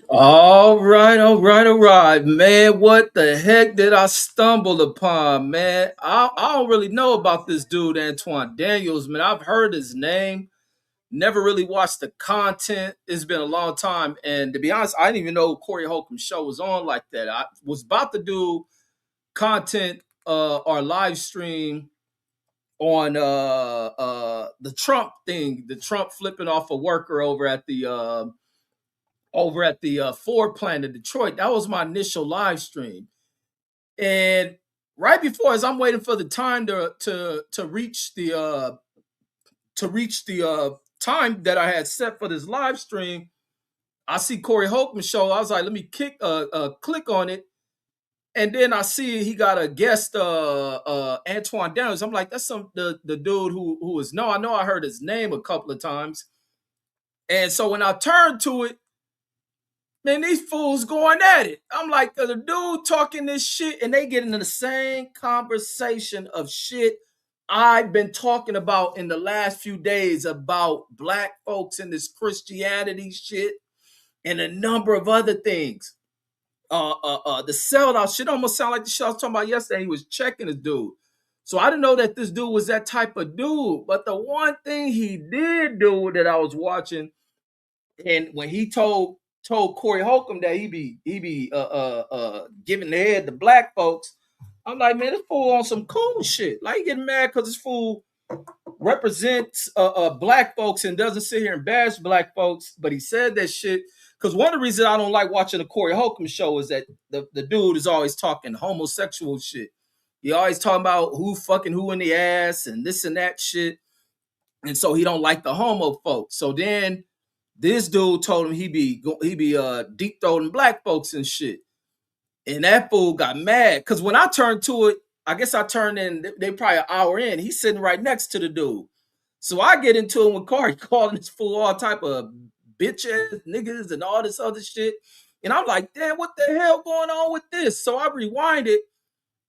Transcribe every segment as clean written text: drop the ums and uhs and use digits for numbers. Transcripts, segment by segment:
All right, all right, all right, man. What the heck did I stumble upon, man? I don't really know about this dude, Anton Daniels, man. I've heard his name, never really watched the content. It's been a long time. And to be honest, I didn't even know Corey Holcomb show was on like that. I was about to do content or live stream on the Trump thing, the Trump flipping off a worker over at the Ford plant in Detroit. That was my initial live stream. And right before, as I'm waiting for the time to reach the time that I had set for this live stream, I see Corey Holcomb show. I was like, let me click on it, and then I see he got a guest, Antoine Downs. I'm like, that's the dude who is no. I know I heard his name a couple of times, and so when I turned to it, man, these fools going at it. I'm like, the dude talking this shit, and they get into the same conversation of shit I've been talking about in the last few days about black folks and this Christianity shit and a number of other thing. The sell out shit almost sound like the shit I was talking about yesterday. He was checking this dude. So I didn't know that this dude was that type of dude. But the one thing he did do that I was watching, and when he told Corey Holcomb that he be giving the head to black folks, I'm like, man, this fool on some cool shit. Like he getting mad because this fool represents black folks and doesn't sit here and bash black folks, but he said that shit because one of the reasons I don't like watching the Corey Holcomb show is that the dude is always talking homosexual shit. He always talking about who fucking who in the ass and this and that shit, and so he don't like the homo folks. So then this dude told him he be deep throating black folks and shit, and that fool got mad because when I turned to it, I guess I turned in. They probably an hour in. He's sitting right next to the dude. So I get into it with Corey, calling this fool all type of bitches, niggas, and all this other shit. And I'm like, damn, what the hell going on with this? So I rewinded.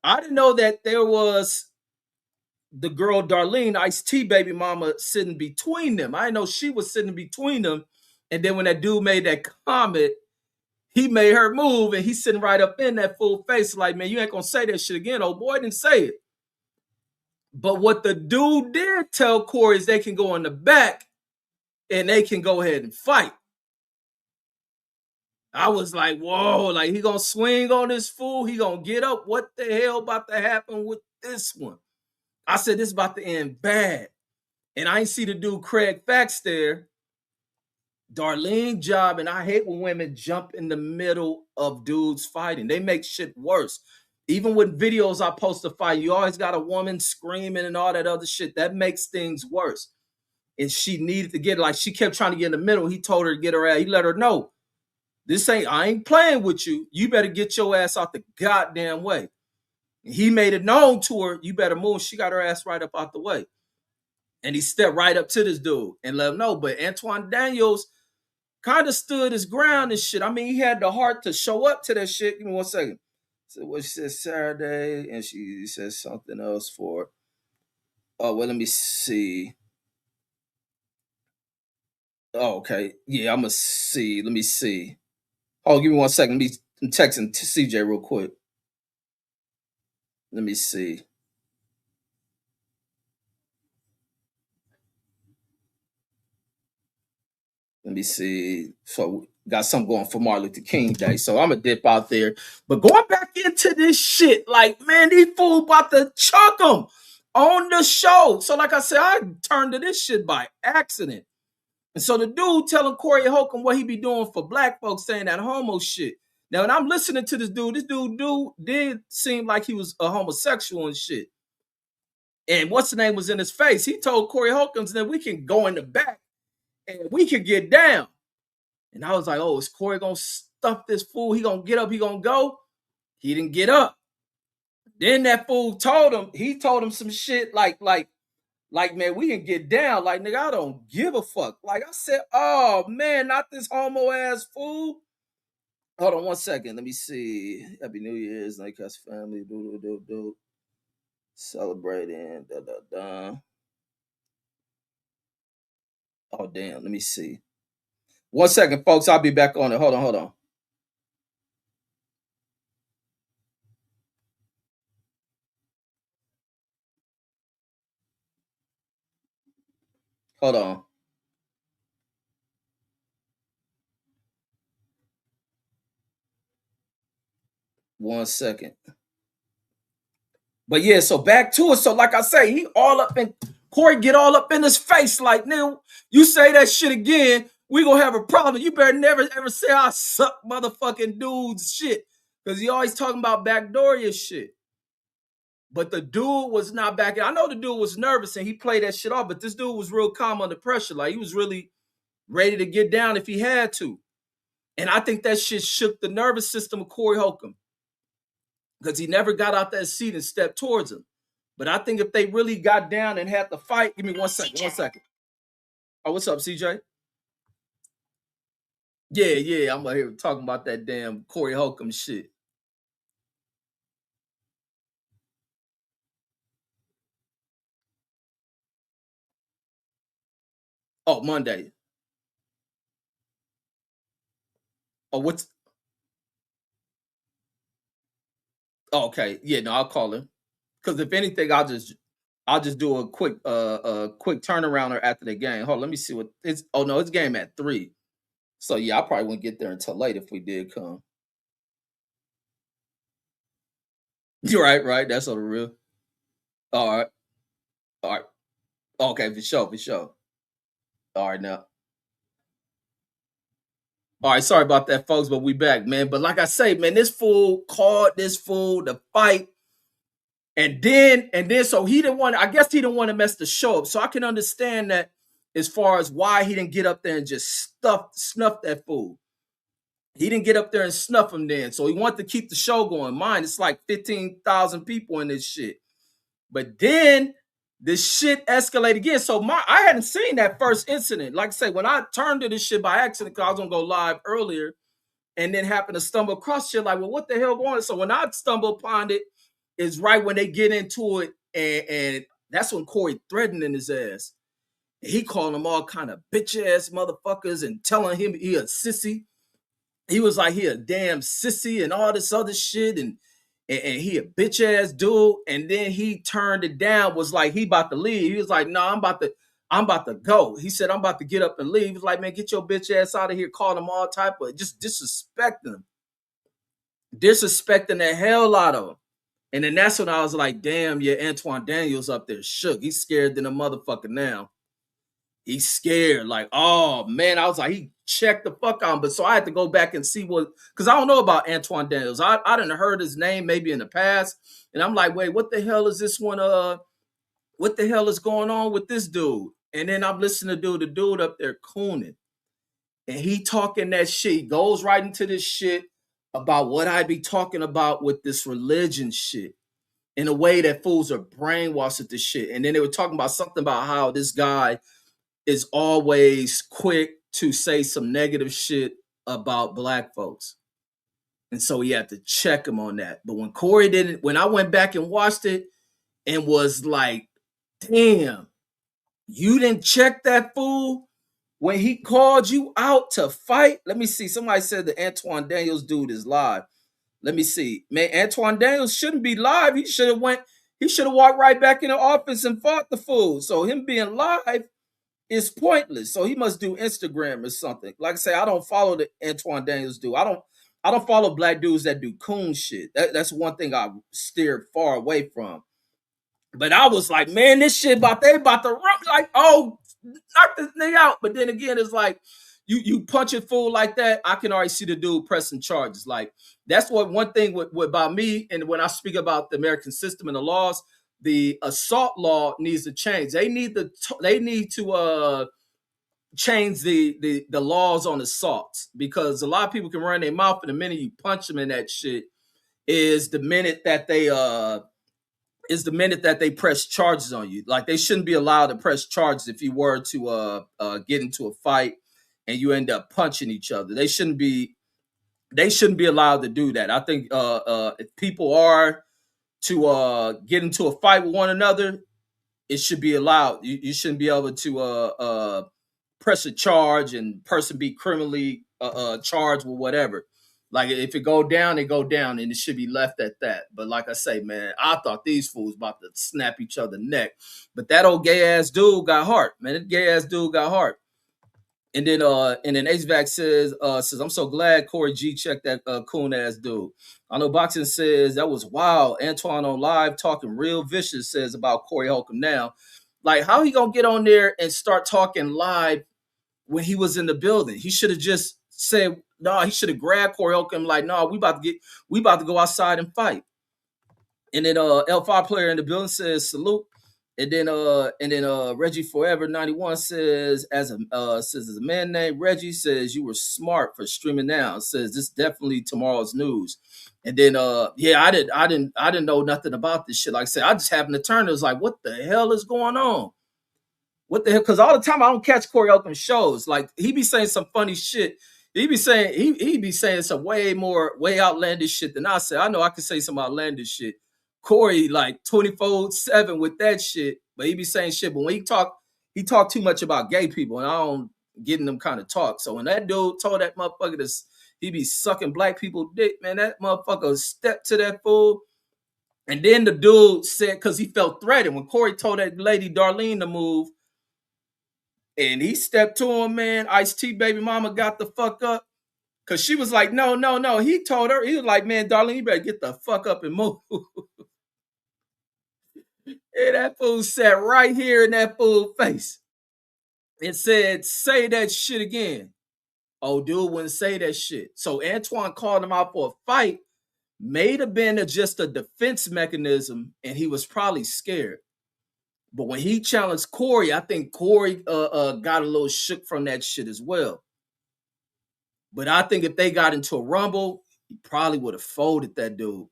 I didn't know that there was the girl Darlene, Ice T baby mama, sitting between them. I didn't know she was sitting between them. And then when that dude made that comment, he made her move and he's sitting right up in that full face, like, man, you ain't gonna say that shit again. Old boy didn't say it. But what the dude did tell Corey is they can go in the back and they can go ahead and fight. I was like, whoa, like he gonna swing on this fool, he gonna get up. What the hell about to happen with this one? I said this about to end bad. And I ain't see the dude Craig Fax there. Darlene job, and I hate when women jump in the middle of dudes fighting. They make shit worse. Even with videos I post to fight, you always got a woman screaming and all that other shit. That makes things worse. And she needed to get, like, she kept trying to get in the middle. He told her to get her ass. He let her know, I ain't playing with you. You better get your ass out the goddamn way. And he made it known to her, you better move. She got her ass right up out the way. And he stepped right up to this dude and let him know. But Antoine Daniels kind of stood his ground and shit. I mean, he had the heart to show up to that shit. Give me 1 second. So what she said Saturday, and she said something else for. Oh well, let me see. Oh, okay, yeah, I'm gonna see. Let me see. Oh, give me 1 second. I'm texting to CJ real quick. Let me see. Let me see. So got something going for Martin Luther King Day. So I'm gonna dip out there. But going back into this shit, like, man, these fools about to chuck them on the show. So, like I said, I turned to this shit by accident. And so the dude telling Corey Holcomb what he be doing for black folks, saying that homo shit. Now, when I'm listening to this dude did seem like he was a homosexual and shit. And what's the name was in his face. He told Corey Holcomb that we can go in the back and we can get down. And I was like, oh, is Corey gonna stuff this fool? He gonna get up, he gonna go. He didn't get up. Then that fool he told him some shit like, man, we can get down. Like, nigga, I don't give a fuck. Like I said, oh man, not this homo ass fool. Hold on 1 second. Let me see. Happy New Year's, like us family, do. Celebrating, da da da. Oh damn, let me see. One second, folks. I'll be back on it. Hold on, hold on. Hold on. One second. But yeah, so back to it. So, like I say, he all up in Corey get all up in his face, like, Neil, you say that shit again, we gonna have a problem. You better never ever say I suck motherfucking dude's shit. Cause he always talking about backdooria shit. But the dude was not back. I know the dude was nervous and he played that shit off, but this dude was real calm under pressure. Like he was really ready to get down if he had to. And I think that shit shook the nervous system of Corey Holcomb because he never got out that seat and stepped towards him. But I think if they really got down and had to fight, give me 1 second, 1 second. Oh, what's up, CJ? Yeah, yeah, I'm out here talking about that damn Corey Holcomb shit. Oh, Monday. Oh, what's oh, okay. Yeah, no, I'll call him. Because if anything, I'll just do a quick turnarounder after the game. Hold on, let me see what it's oh no, it's game at 3. So yeah, I probably wouldn't get there until late if we did come. You're right, right. That's on the real. All right. All right. Okay, for sure, for sure. All right now. All right, sorry about that, folks, but we back, man. But like I say, man, this fool called this fool the fight, and then so he didn't want. I guess he didn't want to mess the show up. So I can understand that as far as why he didn't get up there and just snuff that fool. He didn't get up there and snuff him then. So he wanted to keep the show going. Mine, it's like 15,000 people in this shit. But then this shit escalated again. So I hadn't seen that first incident. Like I say, when I turned to this shit by accident, because I was gonna go live earlier, and then happened to stumble across shit, like, well, what the hell going on? So when I stumble upon it, is right when they get into it, and that's when Corey threatening his ass. He calling them all kind of bitch ass motherfuckers and telling him he a sissy. He was like he a damn sissy and all this other shit, and he a bitch ass dude. And then he turned it down, was like he about to leave. He was like, no, I'm about to go. He said, I'm about to get up and leave. He was like, man, get your bitch ass out of here. Call them all type of just disrespecting the hell out of him. And then that's when I was like, damn, yeah, Anton Daniels up there shook. He's scared than a motherfucker now. He's scared. Like, oh man, I was like, he checked the fuck out. But so I had to go back and see what, because I don't know about Antoine Daniels. I didn't heard his name maybe in the past. And I'm like, wait, what the hell is this one? What the hell is going on with this dude? And then I'm listening to the dude up there cooning. And he talking that shit. He goes right into this shit about what I be talking about with this religion shit in a way that fools are brainwashed with this shit. And then they were talking about something about how this guy is always quick to say some negative shit about black folks. And so he had to check him on that. But when Corey didn't, when I went back and watched it and was like, damn, you didn't check that fool when he called you out to fight. Let me see. Somebody said the Antoine Daniels dude is live. Let me see. Man, Antoine Daniels shouldn't be live. He should have walked right back in the office and fought the fool. So him being live is pointless. So he must do Instagram or something. Like I say, I don't follow the Antoine Daniels dude. I don't follow black dudes that do coon shit. That's one thing I steered far away from. But I was like, man, this shit they about to run. Like, oh, knock this nigga out. But then again, it's like you punch a fool like that. I can already see the dude pressing charges. Like that's what one thing with about me. And when I speak about the American system and the laws, the assault law needs to change. They need to change the laws on assaults, because a lot of people can run their mouth, and the minute you punch them in that shit is the minute that they press charges on you. Like they shouldn't be allowed to press charges if you were to get into a fight and you end up punching each other. They shouldn't be allowed to do that. I think if people are to get into a fight with one another, it should be allowed. You shouldn't be able to press a charge and person be criminally charged with whatever. Like if it go down, it go down, and it should be left at that. But like I say, man, I thought these fools about to snap each other neck. But that old gay ass dude got heart, man. That gay ass dude got heart. And then HVAC says I'm so glad Corey G checked that coon ass dude. I know boxing says that was wild. Anton on live talking real vicious says about Corey Holcomb now. Like how he gonna get on there and start talking live when he was in the building? He should have just said no. He should have grabbed Corey Holcomb like no. We about to go outside and fight. And then L5 player in the building says salute. And then Reggie Forever 91 says as a man named Reggie says you were smart for streaming now. Says this definitely tomorrow's news. And then yeah, I didn't know nothing about this shit. Like I said, I just happened to turn. It was like, what the hell is going on? What the hell? Because all the time I don't catch Corey Holcomb shows. Like he be saying some funny shit. He be saying some way outlandish shit than I say. I know I can say some outlandish shit. Corey like 24/7 with that shit, but he be saying shit. But when he talk too much about gay people, and I don't get in them kind of talk. So when that dude told that motherfucker he be sucking black people dick, man, that motherfucker stepped to that fool. And then the dude said, because he felt threatened when Corey told that lady Darlene to move, and he stepped to him, man. Ice-T baby mama got the fuck up. Because she was like, no. He told her, he was like, man, Darlene, you better get the fuck up and move. And that fool sat right here in that fool face and said, say that shit again. Oh, dude wouldn't say that shit. So Antoine called him out for a fight. May have been just a defense mechanism, and he was probably scared. But when he challenged Corey, I think Corey got a little shook from that shit as well. But I think if they got into a rumble, he probably would have folded that dude.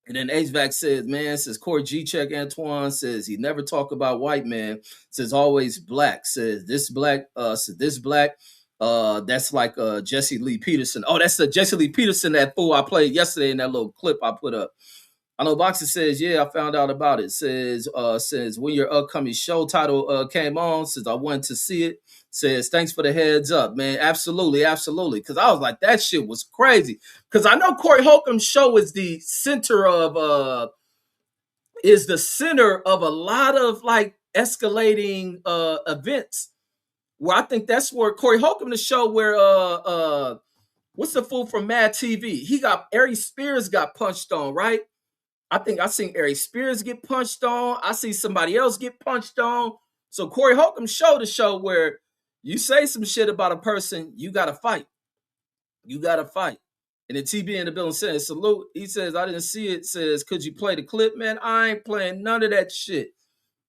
And then HVAC says, man, says Corey G check Antoine, says he never talk about white man, says always black, says this black, that's like Jesse Lee Peterson. Oh, that's the Jesse Lee Peterson, that fool I played yesterday in that little clip I put up. I know Boxer says, yeah, I found out about it. Says when your upcoming show title came on, says I wanted to see it. Says thanks for the heads up, man. Absolutely. Because I was like, that shit was crazy. Because I know Corey Holcomb's show is the center of a lot of like escalating events. Where I think that's where Corey Holcomb, the show where what's the fool from Mad TV? Ari Spears got punched on, right? I think I seen Ari Spears get punched on. I see somebody else get punched on. So Corey Holcomb showed a show where you say some shit about a person, you got to fight. You got to fight. And then TB in the building says, salute. He says, I didn't see it. Says, could you play the clip? Man, I ain't playing none of that shit.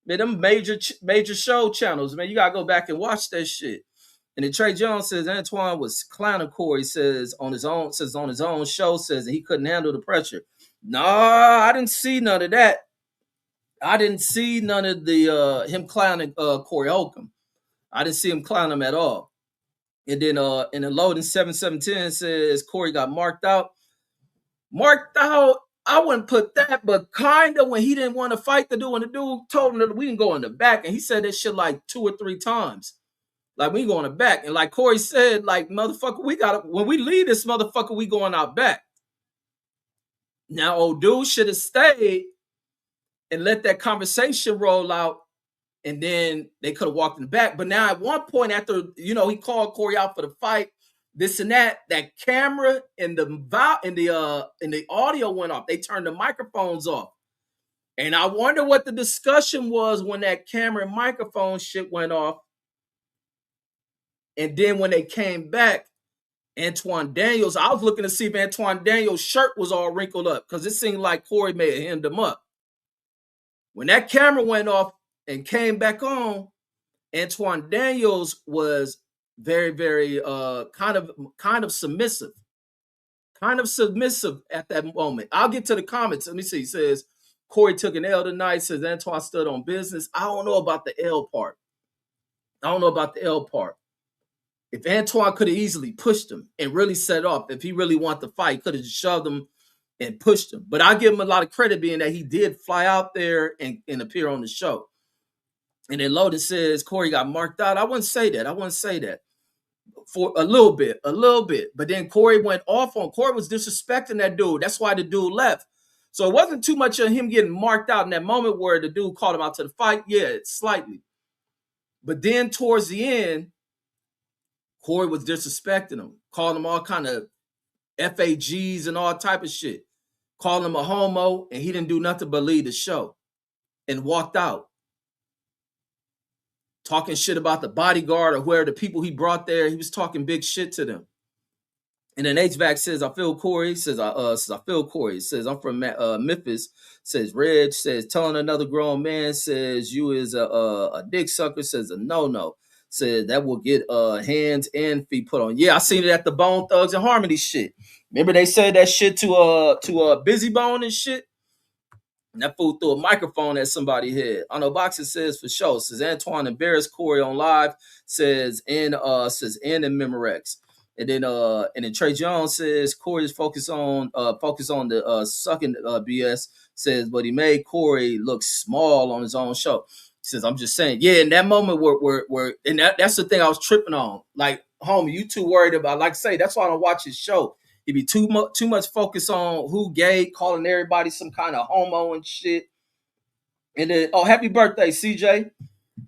Man, them major show channels, man, you got to go back and watch that shit. And then Trey Jones says Antoine was clowning Corey, says on his own show, says that he couldn't handle the pressure. No, I didn't see none of that. I didn't see none of the him clowning Corey Holcomb. I didn't see him clown him at all. And then in the loading 7710 says Corey got marked out. Marked out, I wouldn't put that, but kind of when he didn't want to fight the dude, and the dude told him that we can go in the back, and he said that shit like 2 or 3 times. Like, we go in the back. And like Corey said, like, motherfucker, when we leave this motherfucker, we going out back. Now, old dude should have stayed and let that conversation roll out, and then they could have walked in the back. But now at one point after, he called Corey out for the fight, this and that camera and the audio went off. They turned the microphones off. And I wonder what the discussion was when that camera and microphone shit went off. And then when they came back, Anton Daniels, I was looking to see if Anton Daniels' shirt was all wrinkled up because it seemed like Corey may have hemmed him up. When that camera went off and came back on, Anton Daniels was very, very kind of submissive. Kind of submissive at that moment. I'll get to the comments. Let me see. It says, Corey took an L tonight. Says Antoine stood on business. I don't know about the L part. If Antoine could have easily pushed him and really set off, if he really wanted to fight, could have shoved him and pushed him. But I give him a lot of credit being that he did fly out there and appear on the show. And then Loden says Corey got marked out. I wouldn't say that. I wouldn't say that. For a little bit. But then Corey went off on Corey was disrespecting that dude. That's why the dude left. So it wasn't too much of him getting marked out in that moment where the dude called him out to the fight. Yeah, slightly. But then towards the end, Corey was disrespecting him, calling him all kind of FAGs and all type of shit, calling him a homo, and he didn't do nothing but leave the show and walked out. Talking shit about the bodyguard or where the people he brought there, he was talking big shit to them. And then HVAC says, I feel Corey. Says, I feel Corey. Says, I'm from Memphis. Says, Reg. Says, telling another grown man. Says, you is a dick sucker. Says, a no-no. Says, that will get hands and feet put on. Yeah, I seen it at the Bone Thugs and Harmony shit. Remember they said that shit to Busy Bone and shit? And that fool threw a microphone at somebody's head. I know Boxer says for sure. Says Antoine embarrassed Corey on live. Says in Memorex. And then Trey Jones says Corey is focused on the sucking BS. Says, but he made Corey look small on his own show. He says, I'm just saying, yeah, in that moment where and that's the thing I was tripping on. Like, homie, you too worried about, like I say, that's why I don't watch his show. He be too much focus on who gay, calling everybody some kind of homo and shit. And then, oh, happy birthday, CJ.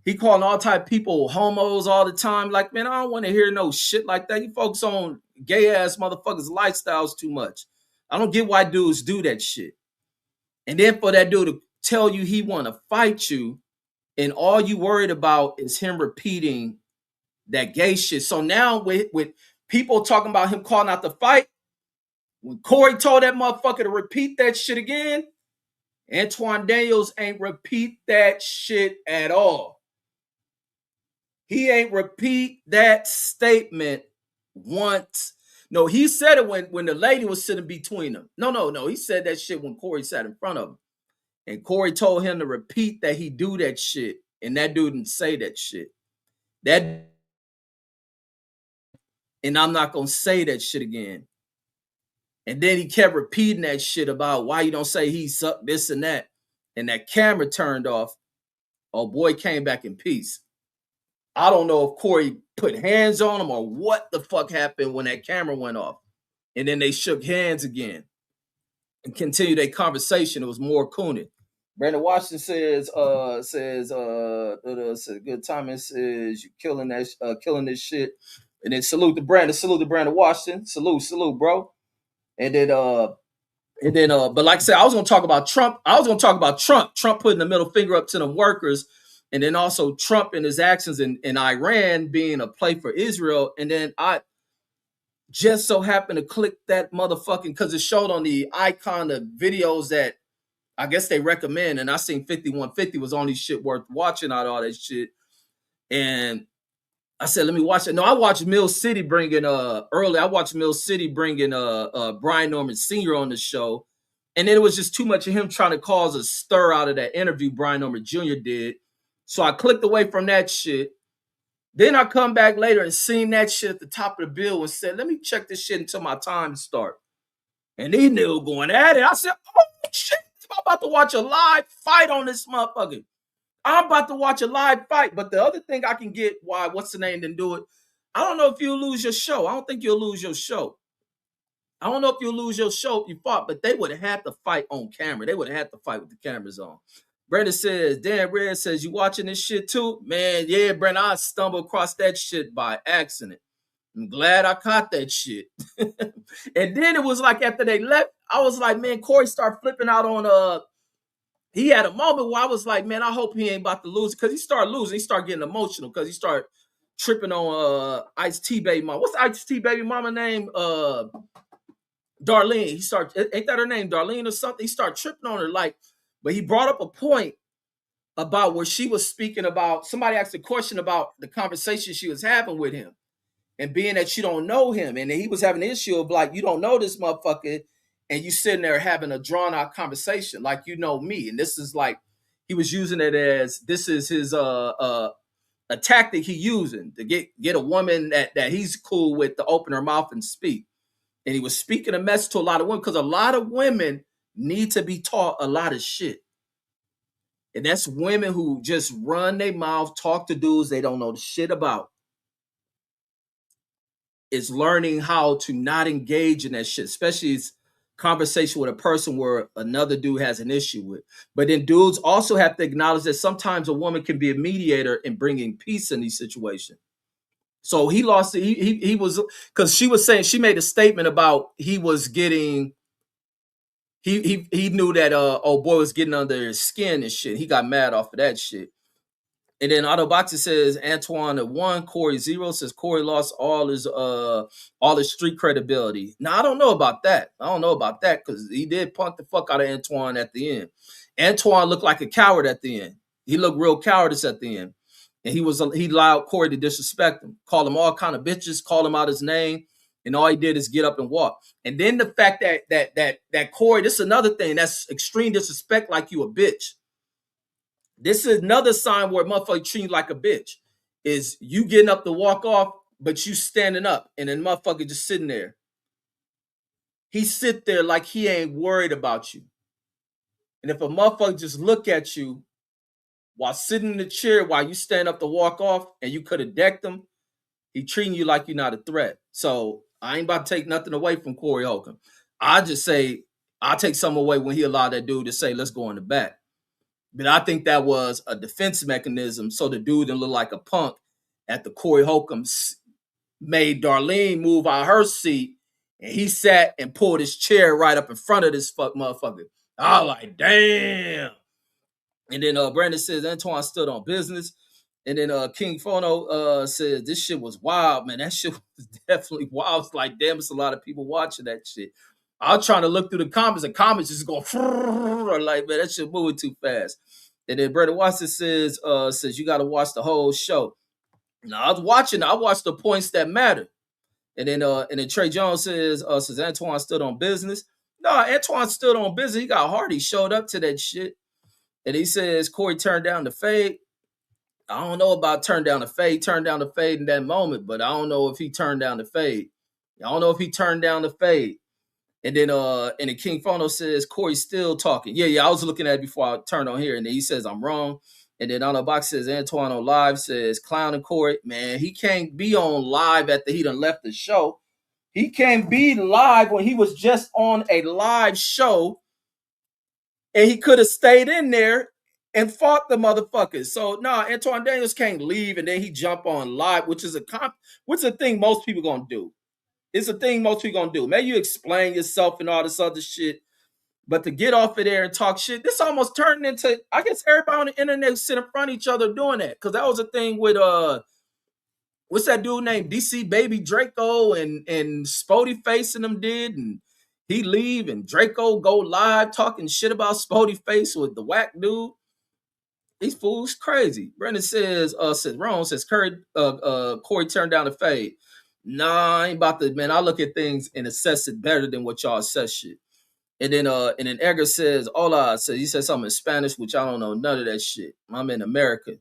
He calling all type of people homos all the time. Like, man, I don't want to hear no shit like that. You focus on gay ass motherfuckers' lifestyles too much. I don't get why dudes do that shit. And then for that dude to tell you he want to fight you, and all you worried about is him repeating that gay shit. So now with people talking about him calling out the fight, when Corey told that motherfucker to repeat that shit again, Antondaniels ain't repeat that shit at all. He ain't repeat that statement once. No, he said it when the lady was sitting between them. No. He said that shit when Corey sat in front of him. And Corey told him to repeat that he do that shit. And that dude didn't say that shit. And I'm not going to say that shit again. And then he kept repeating that shit about why you don't say he sucked this and that. And that camera turned off. Oh, boy came back in peace. I don't know if Corey put hands on him or what the fuck happened when that camera went off. And then they shook hands again and continued their conversation. It was more cooning. Brandon Washington says, good timing, says you killing this shit. And then salute to Brandon Washington. Salute, bro. And then but like I said, I was gonna talk about Trump. Trump putting the middle finger up to the workers, and then also Trump and his actions in Iran being a play for Israel. And then I just so happened to click that motherfucking, because it showed on the icon of videos that I guess they recommend, and I seen 5150 was only shit worth watching out of all that shit. And I said, let me watch it. No, I watched Mill City bringing Brian Norman Sr. on the show. And then it was just too much of him trying to cause a stir out of that interview Brian Norman Jr. did. So I clicked away from that shit. Then I come back later and seen that shit at the top of the bill and said, let me check this shit until my time start. And these niggas going at it. I said, oh shit, I'm about to watch a live fight on this motherfucker. I'm about to watch a live fight. But the other thing I can get why what's the name didn't do it, I don't know if you'll lose your show. I don't think you'll lose your show. I don't know if you'll lose your show if you fought, but they would have had to fight on camera. They would have had to fight with the cameras on. Brandon says, Dan Red says, you watching this shit too? Man, yeah, Brandon, I stumbled across that shit by accident. I'm glad I caught that shit. And then it was like after they left, I was like, man, Corey started flipping out on he had a moment where I was like, man, I hope he ain't about to lose, because he started losing. He started getting emotional because he started tripping on Ice-T baby mama. What's Ice-T baby mama name? Darlene. He started, ain't that her name, Darlene or something? He started tripping on her, like, but he brought up a point about where she was speaking about, somebody asked a question about the conversation she was having with him. And being that you don't know him, and he was having an issue of like, you don't know this motherfucker, and you sitting there having a drawn out conversation like you know me. And this is like, he was using it as, this is his a tactic he using to get a woman that he's cool with to open her mouth and speak. And he was speaking a message to a lot of women, because a lot of women need to be taught a lot of shit. And that's women who just run their mouth, talk to dudes they don't know the shit about. Is learning how to not engage in that shit, especially it's conversation with a person where another dude has an issue with. But then dudes also have to acknowledge that sometimes a woman can be a mediator in bringing peace in these situations. So he lost. He was because she was saying she made a statement about he was getting. He knew that old boy was getting under his skin and shit. He got mad off of that shit. And then Auto Boxer says Antoine at 1, Corey 0, says Corey lost all his street credibility. Now I don't know about that. I don't know about that because he did punk the fuck out of Antoine at the end. Antoine looked like a coward at the end. He looked real cowardice at the end. And he allowed Corey to disrespect him, call him all kind of bitches, call him out his name, and all he did is get up and walk. And then the fact that Corey, this is another thing, that's extreme disrespect, like you a bitch. This is another sign where motherfucker treat you like a bitch. Is you getting up to walk off, but you standing up, and then motherfucker just sitting there. He sit there like he ain't worried about you. And if a motherfucker just look at you while sitting in the chair while you stand up to walk off, and you could have decked him, he treating you like you're not a threat. So I ain't about to take nothing away from Corey Holcomb. I just say I'll take something away when he allowed that dude to say, let's go in the back. But I think that was a defense mechanism so the dude didn't look like a punk at the Corey Holcomb made Darlene move out her seat, and he sat and pulled his chair right up in front of this fuck motherfucker. I was like, damn. And then Brandon says Antoine stood on business. And then King Phono says this shit was wild, man. That shit was definitely wild. It's like, damn, it's a lot of people watching that shit. I was trying to look through the comments, and comments just going like, man, that shit moving too fast. And then Brandon Watson says you got to watch the whole show. Now I was watching. I watched the points that matter. And then Trey Jones says Antoine stood on business. No, Antoine stood on business. He got hard. He showed up to that shit. And he says Corey turned down the fade. I don't know about turn down the fade. Turned down the fade in that moment, but I don't know if he turned down the fade. I don't know if he turned down the fade. And then King Phono says Corey's still talking. Yeah, I was looking at it before I turned on here, and then he says I'm wrong. And then on the box says Antoine on live says clown and Corey. Man, he can't be on live after he done left the show. He can't be live when he was just on a live show, and he could have stayed in there and fought the motherfuckers. So no, Anton Daniels can't leave and then he jump on live, which is a thing most people gonna do. It's a thing most people gonna do. Maybe you explain yourself and all this other shit, but to get off of there and talk shit, this almost turned into, I guess everybody on the internet sit in front of each other doing that. Cause that was a thing with what's that dude named DC Baby Draco and Spody Face and them did, and he leave and Draco go live talking shit about Spody Face with the whack dude. These fools crazy. Brendan says Ron says Corey turned down the fade. Nah, I ain't about to, man. I look at things and assess it better than what y'all assess shit. And then Edgar says, hola, says he said something in Spanish, which I don't know none of that shit. I'm in America.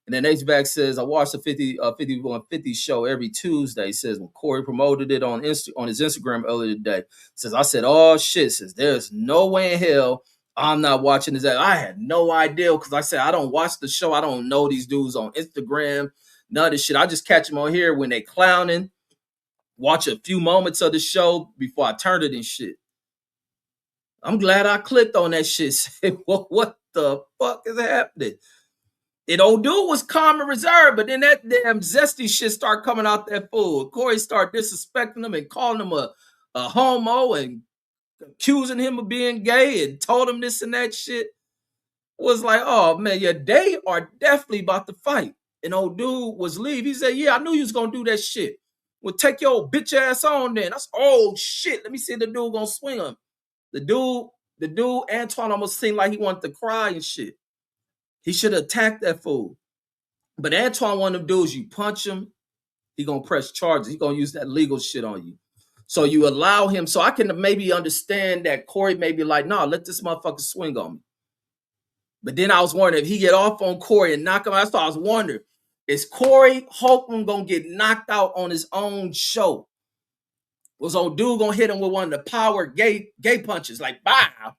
And then H-Back says, I watch the 5150 show every Tuesday. He says when Corey promoted it on his Instagram earlier today. Says, I said, oh shit, says there's no way in hell I'm not watching this. I had no idea because I said I don't watch the show. I don't know these dudes on Instagram. None of this shit. I just catch them on here when they clowning. Watch a few moments of the show before I turn it and shit. I'm glad I clicked on that shit. Said, what the fuck is happening? And old dude was calm and reserved, but then that damn zesty shit start coming out that fool. Corey started disrespecting him and calling him a homo and accusing him of being gay and told him this and that shit. Was like, oh man, yeah, they are definitely about to fight. And old dude was leave. He said, yeah, I knew you was gonna do that shit. Well, take your old bitch ass on then. That's oh shit. Let me see if the dude gonna swing him. The dude, Antoine almost seemed like he wanted to cry and shit. He should have attacked that fool. But Antoine, one of them dudes, you punch him, he gonna press charges. He gonna use that legal shit on you. So you allow him. So I can maybe understand that Corey may be like, nah, let this motherfucker swing on me. But then I was wondering if he get off on Corey and knock him out. That's what I was wondering. Is Corey Holcomb gonna get knocked out on his own show? Was old dude gonna hit him with one of the power gay punches? Like, bow.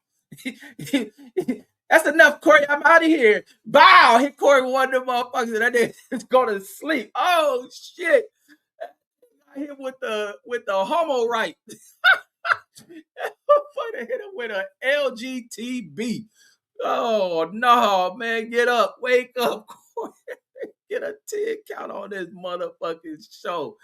That's enough, Corey. I'm out of here. Bow. Hit Corey one of them motherfuckers, and I did go to sleep. Oh shit! I hit with the homo right. Hit him with a LGTB. Oh no, man, get up, wake up, get a 10 count on this motherfucking show.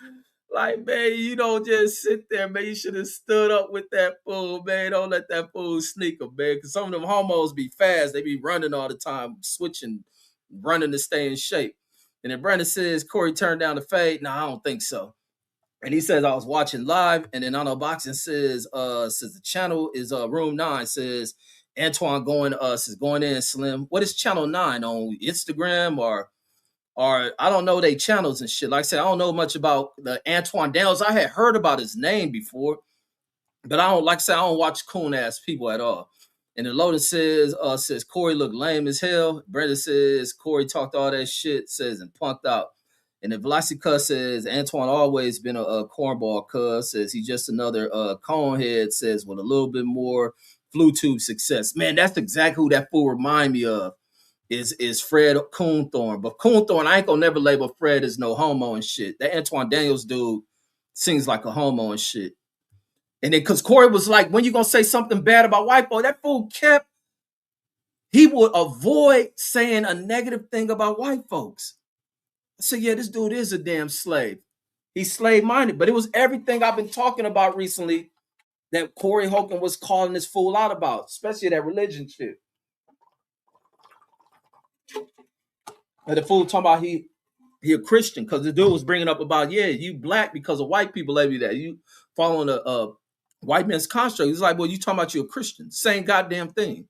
Like, man, you don't just sit there, man. You should have stood up with that fool, man. Don't let that fool sneak up, man. Because some of them homos be fast. They be running all the time, switching, running to stay in shape. And then Brandon says, Corey turned down the fade. No, I don't think so. And he says, I was watching live. And then Anno Boxing says the channel is room 9. Says Antoine going in Slim. What is channel 9 on Instagram or I don't know they channels and shit. Like I said, I don't know much about the Antondaniels. I had heard about his name before, but I don't watch coon ass people at all. And then Loden says Corey looked lame as hell. Brenda says Corey talked all that shit, says and punked out. And then Velocity Cuss says Antoine always been a cornball cuz, says he's just another conehead, says with a little bit more flu tube success. Man, that's exactly who that fool remind me of. Is Fred Coonthorn. But Coonthorn, I ain't gonna never label Fred as no homo and shit. That Antoine Daniels dude seems like a homo and shit. And then because Corey was like, when you gonna say something bad about white boy, that fool he would avoid saying a negative thing about white folks. I said, yeah, this dude is a damn slave. He's slave-minded. But it was everything I've been talking about recently that Corey Holcomb was calling this fool out about, especially that religion shit. And the fool talking about he a Christian because the dude was bringing up about, yeah, you black because of white people label that. You following a white man's construct. He's like, well, you talking about you a Christian. Same goddamn thing.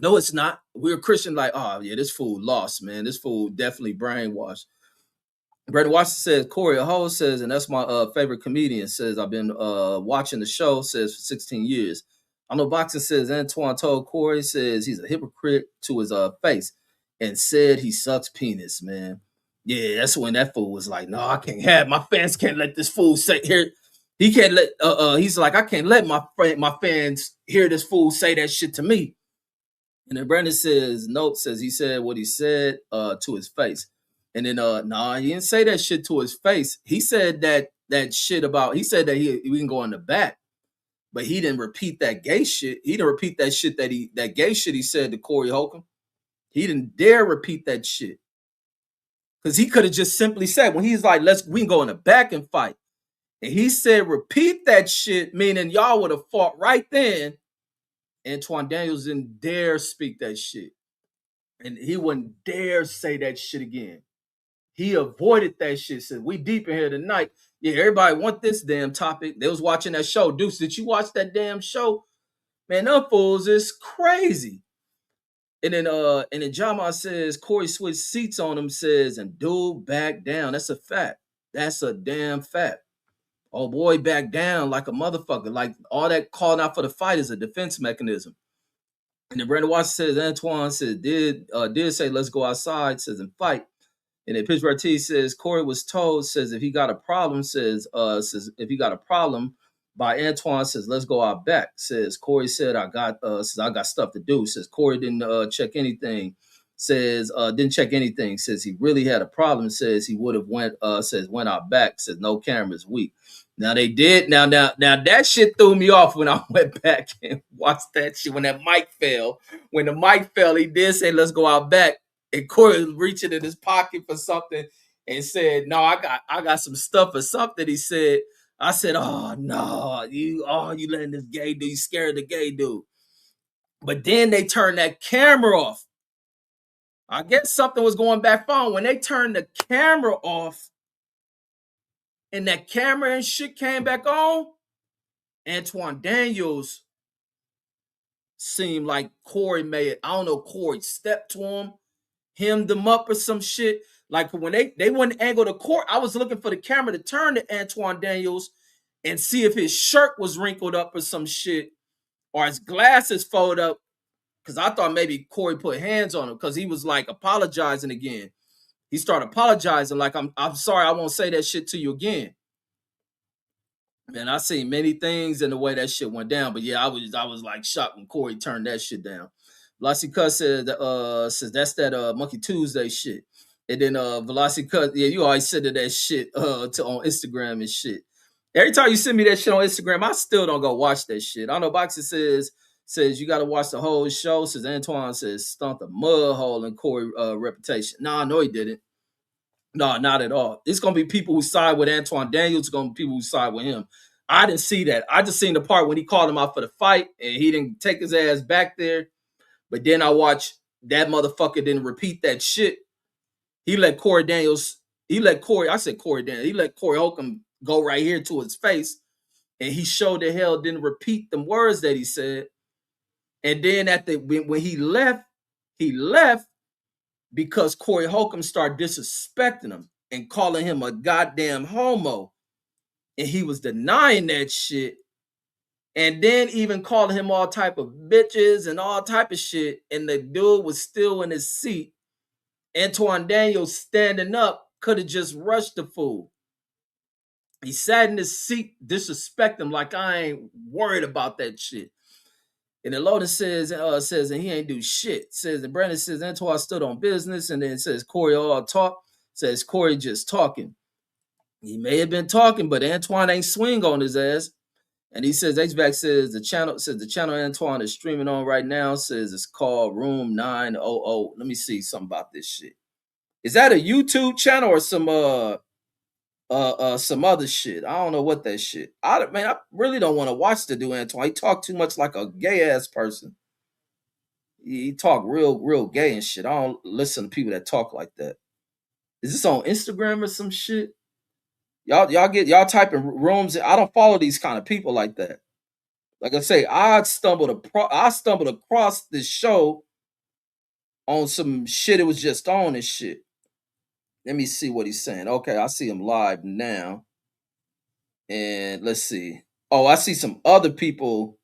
No, it's not. We're a Christian like, oh, yeah, this fool lost, man. This fool definitely brainwashed. Brandon Washington says, Corey Ho says, and that's my favorite comedian, says, I've been watching the show, says, for 16 years. I know Boxing says, Antoine told Corey, says he's a hypocrite to his face and said he sucks penis, man. Yeah, that's when that fool was like, no, I can't have, my fans can't let this fool say here. He can't let, he's like, I can't let my fans hear this fool say that shit to me. And then Brandon says, note says he said what he said to his face. And then he didn't say that shit to his face. He said that shit about, he said that we can go in the back, but he didn't repeat that gay shit. He didn't repeat that shit that gay shit he said to Corey Holcomb. He didn't dare repeat that shit. Because he could have just simply said, when he's like, we can go in the back and fight. And he said, repeat that shit, meaning y'all would have fought right then. Antoine Daniels didn't dare speak that shit. And he wouldn't dare say that shit again. He avoided that shit. Said, we deep in here tonight. Yeah, everybody want this damn topic. They was watching that show. Deuce, did you watch that damn show? Man, them fools is crazy. And then Jama says, Corey switched seats on him, says, and dude back down. That's a fact. That's a damn fact. Oh boy, back down like a motherfucker. Like all that calling out for the fight is a defense mechanism. And then Brandon Watson says, Antoine says, did say let's go outside, says and fight. And then Pittsburgh T says Corey was told, says if he got a problem, says if he got a problem by Antoine, says let's go out back. Says Corey said I got stuff to do. Says Corey didn't check anything. Says didn't check anything. Says he really had a problem. Says he would have went out back. Says no cameras, weak. Now they did. Now that shit threw me off when I went back and watched that shit. When that mic fell, when the mic fell, he did say let's go out back. And Corey was reaching in his pocket for something and said, no, I got some stuff or something. He said, I said, oh no, you letting this gay dude, you scared of the gay dude. But then they turned that camera off. I guess something was going back on. When they turned the camera off and that camera and shit came back on, Antoine Daniels seemed like Corey Corey stepped to him, hemmed them up or some shit. Like when they wouldn't angle the court, I was looking for the camera to turn to Antoine Daniels and see if his shirt was wrinkled up or some shit or his glasses folded up. Because I thought maybe Corey put hands on him because he was like apologizing again. He started apologizing like, I'm sorry, I won't say that shit to you again. Man, I seen many things in the way that shit went down. But yeah, I was like shocked when Corey turned that shit down. Velocity Cut says that's that Monkey Tuesday shit. And then Velocity Cut, yeah, you always send that shit on Instagram and shit. Every time you send me that shit on Instagram, I still don't go watch that shit. I don't know. Boxer says you got to watch the whole show. Says Antoine says stumped a mud hole in Corey reputation. No, he didn't. No, not at all. It's gonna be people who side with Anton Daniels. It's gonna be people who side with him. I didn't see that. I just seen the part when he called him out for the fight and he didn't take his ass back there. But then I watched that motherfucker didn't repeat that shit. He let Corey Daniels. He let Corey. I said Corey Daniels. He let Corey Holcomb go right here to his face, and he showed the hell didn't repeat the words that he said. And then when he left because Corey Holcomb started disrespecting him and calling him a goddamn homo. And he was denying that shit. And then even calling him all type of bitches and all type of shit. And the dude was still in his seat. Anton Daniels standing up could have just rushed the fool. He sat in his seat, disrespect him like I ain't worried about that shit. And then Lotus says, and he ain't do shit. Says, and Brandon says, Antoine stood on business. And then it says, Corey all talk. Says, Corey just talking. He may have been talking, but Antoine ain't swing on his ass. And he says, HVAC says the channel Antoine is streaming on right now says it's called Room 900. Let me see something about this shit. Is that a YouTube channel or some other shit? I don't know what that shit. I really don't want to watch the dude Antoine. He talk too much like a gay ass person. He talk real gay and shit. I don't listen to people that talk like that. Is this on Instagram or some shit? Y'all typing rooms. I don't follow these kind of people like that. Like I say, I stumbled across this show on some shit. It was just on and shit. Let me see what he's saying. Okay, I see him live now. And let's see. Oh, I see some other people.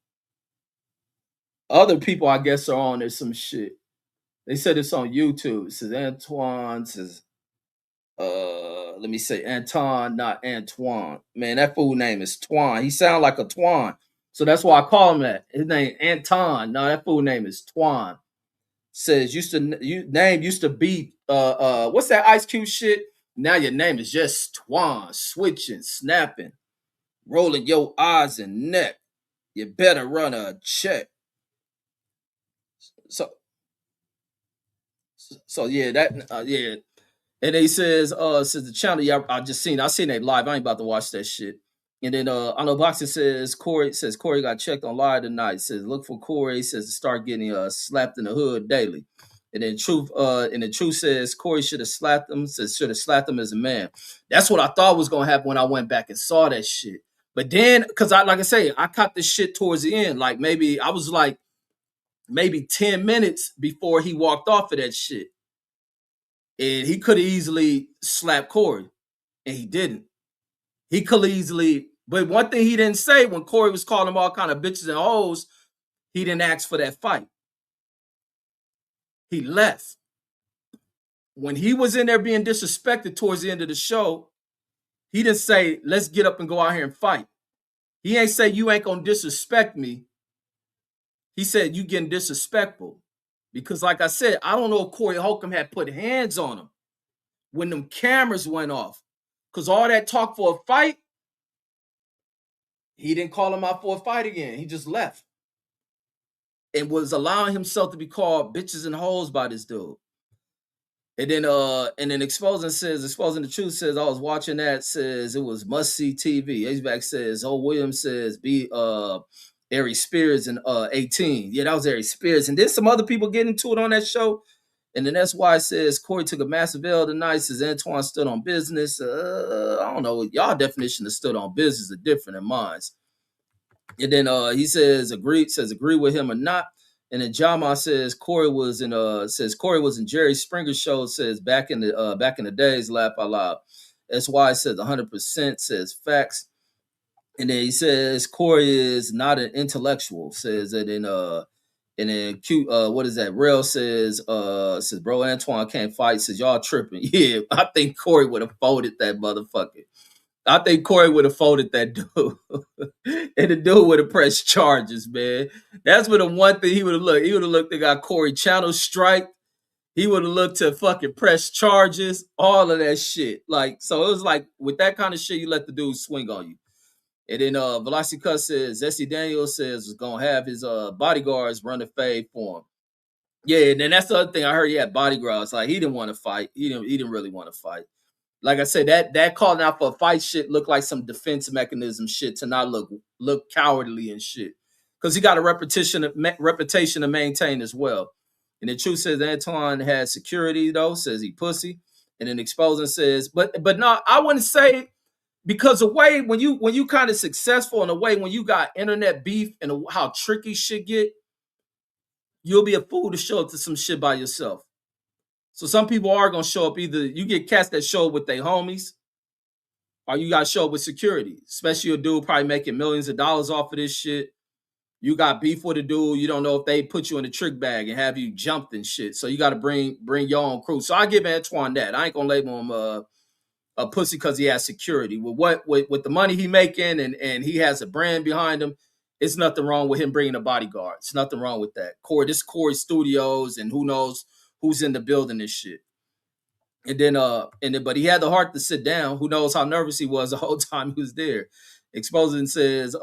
Other people, I guess, are on there some shit. They said it's on YouTube. It says Antoine says let me say Anton, not Antoine. Man, that fool name is Twan. He sound like a Twan. So that's why I call him that. His name Anton. No, that fool name is Twan. Says name used to be what's that Ice Cube shit? Now your name is just Twan, switching, snapping, rolling your eyes and neck. You better run a check. So yeah, that yeah. And he says the channel, yeah, I seen that live. I ain't about to watch that shit. And then I know Boxing says Corey got checked on live tonight. Says look for Corey. Says to start getting slapped in the hood daily. And then truth says Corey should have slapped him. Says should have slapped him as a man. That's what I thought was gonna happen when I went back and saw that shit. But then, cause I caught this shit towards the end. Like maybe 10 minutes before he walked off of that shit. And he could have easily slapped Corey, and he didn't. He could easily, but one thing he didn't say when Corey was calling him all kind of bitches and hoes, he didn't ask for that fight. He left. When he was in there being disrespected towards the end of the show, he didn't say, let's get up and go out here and fight. He ain't say, you ain't gonna disrespect me. He said, you getting disrespectful. Because like I said, I don't know if Corey Holcomb had put hands on him when them cameras went off. Because all that talk for a fight, he didn't call him out for a fight again. He just left. And was allowing himself to be called bitches and hoes by this dude. And then exposing the truth says, I was watching that, says it was must-see TV. HVAC says, Williams says, Ari Spears in 18. Yeah, that was Ari Spears. And then some other people getting into it on that show. And then that's why it says Corey took a massive L tonight. Says Antoine stood on business. I don't know. Y'all definition of stood on business are different than mine. And then he says agree with him or not. And then Jama says Corey was in Jerry Springer show. Says back in the days, laugh out loud. That's why it says 100% says facts. And then he says Corey is not an intellectual. Says that and then cute what is that? Rail says bro Antoine can't fight. Says y'all tripping. Yeah, I think Corey would have folded that motherfucker. I think Corey would have folded that dude. And the dude would have pressed charges, man. That's what the one thing he would have looked. He would have looked. They got Corey channel strike. He would have looked to fucking press charges, all of that shit. Like, so it was like with that kind of shit, you let the dude swing on you. And then Velocity Cut says Jesse Daniels says is gonna have his bodyguards run the fade for him. Yeah, and then that's the other thing I heard. He had bodyguards. Like he didn't want to fight. He didn't really want to fight. Like I said, that calling out for a fight shit looked like some defense mechanism shit to not look cowardly and shit. Because he got a reputation to maintain as well. And the truth says Anton has security though, says he pussy. And then exposing says, but no, I wouldn't say because the way when you kind of successful in a way when you got internet beef and how tricky shit get, you'll be a fool to show up to some shit by yourself. So some people are gonna show up. Either you get cats that show up with their homies, or you got to show up with security. Especially a dude probably making millions of dollars off of this shit. You got beef with a dude. You don't know if they put you in a trick bag and have you jumped and shit. So you got to bring your own crew. So I give Antoine that. I ain't gonna label him a pussy because he has security. With the money he making and he has a brand behind him, it's nothing wrong with him bringing a bodyguard. It's nothing wrong with that. Corey Studios and who knows who's in the building and shit. But he had the heart to sit down. Who knows how nervous he was the whole time he was there. Exposing says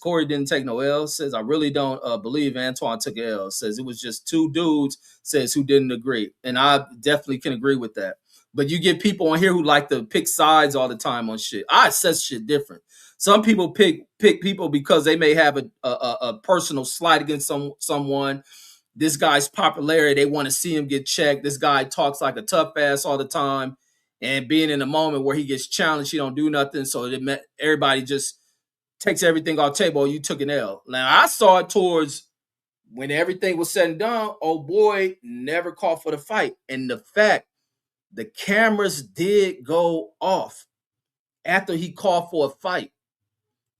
Corey didn't take no L. Says I really don't believe Antoine took an L. Says it was just two dudes. Says who didn't agree, and I definitely can agree with that. But you get people on here who like to pick sides all the time on shit. I assess shit different. Some people pick people because they may have a personal slight against someone. This guy's popularity, they want to see him get checked. This guy talks like a tough ass all the time, and being in a moment where he gets challenged, he don't do nothing. So everybody just takes everything off the table. You took an L. Now I saw it towards when everything was said and done. Oh boy, never called for the fight, and the fact the cameras did go off after he called for a fight,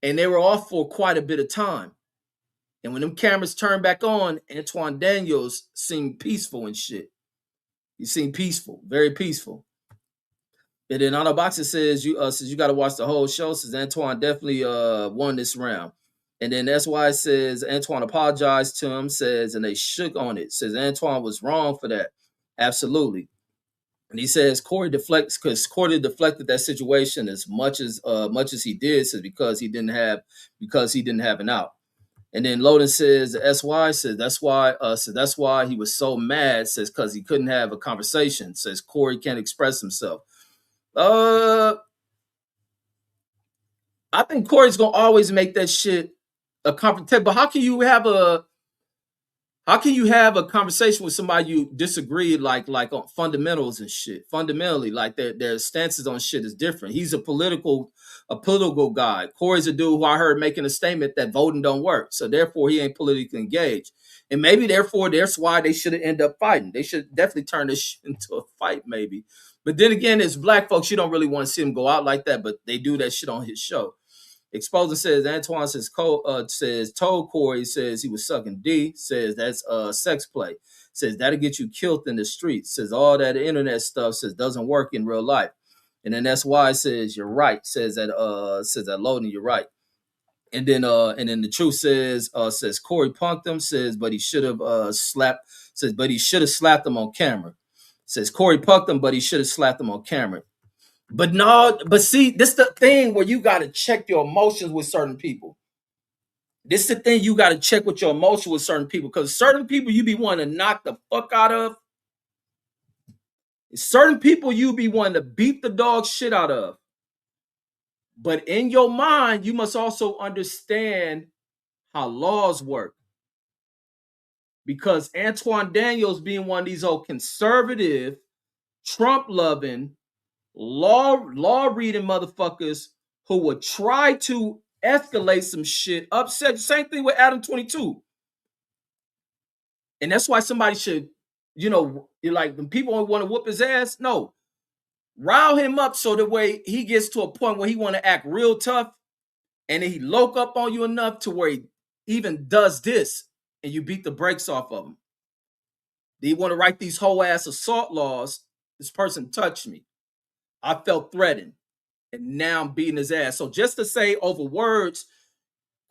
and they were off for quite a bit of time. And when them cameras turned back on, Anton Daniels seemed peaceful and shit. He seemed peaceful, very peaceful. And then Otto Boxer says you got to watch the whole show. Says Antoine definitely won this round. And then that's why it says Antoine apologized to him. Says and they shook on it. Says Antoine was wrong for that. Absolutely. And he says Corey deflected that situation as much as he did. Says because he didn't have an out. And then Loden says SY says that's why he was so mad. Says because he couldn't have a conversation. Says Corey can't express himself. I think Corey's gonna always make that shit a confrontation. But how can you have a conversation with somebody you disagree like on fundamentals and shit? Fundamentally, like their stances on shit is different. He's a political guy. Corey's a dude who I heard making a statement that voting don't work. So therefore he ain't politically engaged. And maybe therefore that's why they should have ended up fighting. They should definitely turn this shit into a fight, maybe. But then again, as black folks, you don't really want to see him go out like that, but they do that shit on his show. Exposing says Antoine told Corey says he was sucking D. Says that's sex play. Says that'll get you killed in the streets. Says all that internet stuff says doesn't work in real life. And then that's why it says you're right. Says that Loden, you're right. And then the truth says Corey punked him. Says but he should have slapped. Says but he should have slapped him on camera. Says Corey punked him, but he should have slapped him on camera. But no, but see, this the thing where you got to check your emotions with certain people. This the thing you got to check with your emotions with certain people, because certain people you be wanting to knock the fuck out of. Certain people you be wanting to beat the dog shit out of. But in your mind, you must also understand how laws work. Because Antoine Daniels being one of these old conservative, Trump-loving, law reading motherfuckers who would try to escalate some shit, upset. Same thing with Adam 22. And that's why somebody should, like when people want to whoop his ass, no. Rile him up so the way he gets to a point where he want to act real tough, and then he loke up on you enough to where he even does this and you beat the brakes off of him. They want to write these whole ass assault laws. This person touched me. I felt threatened. and now I'm beating his ass. So just to say over words,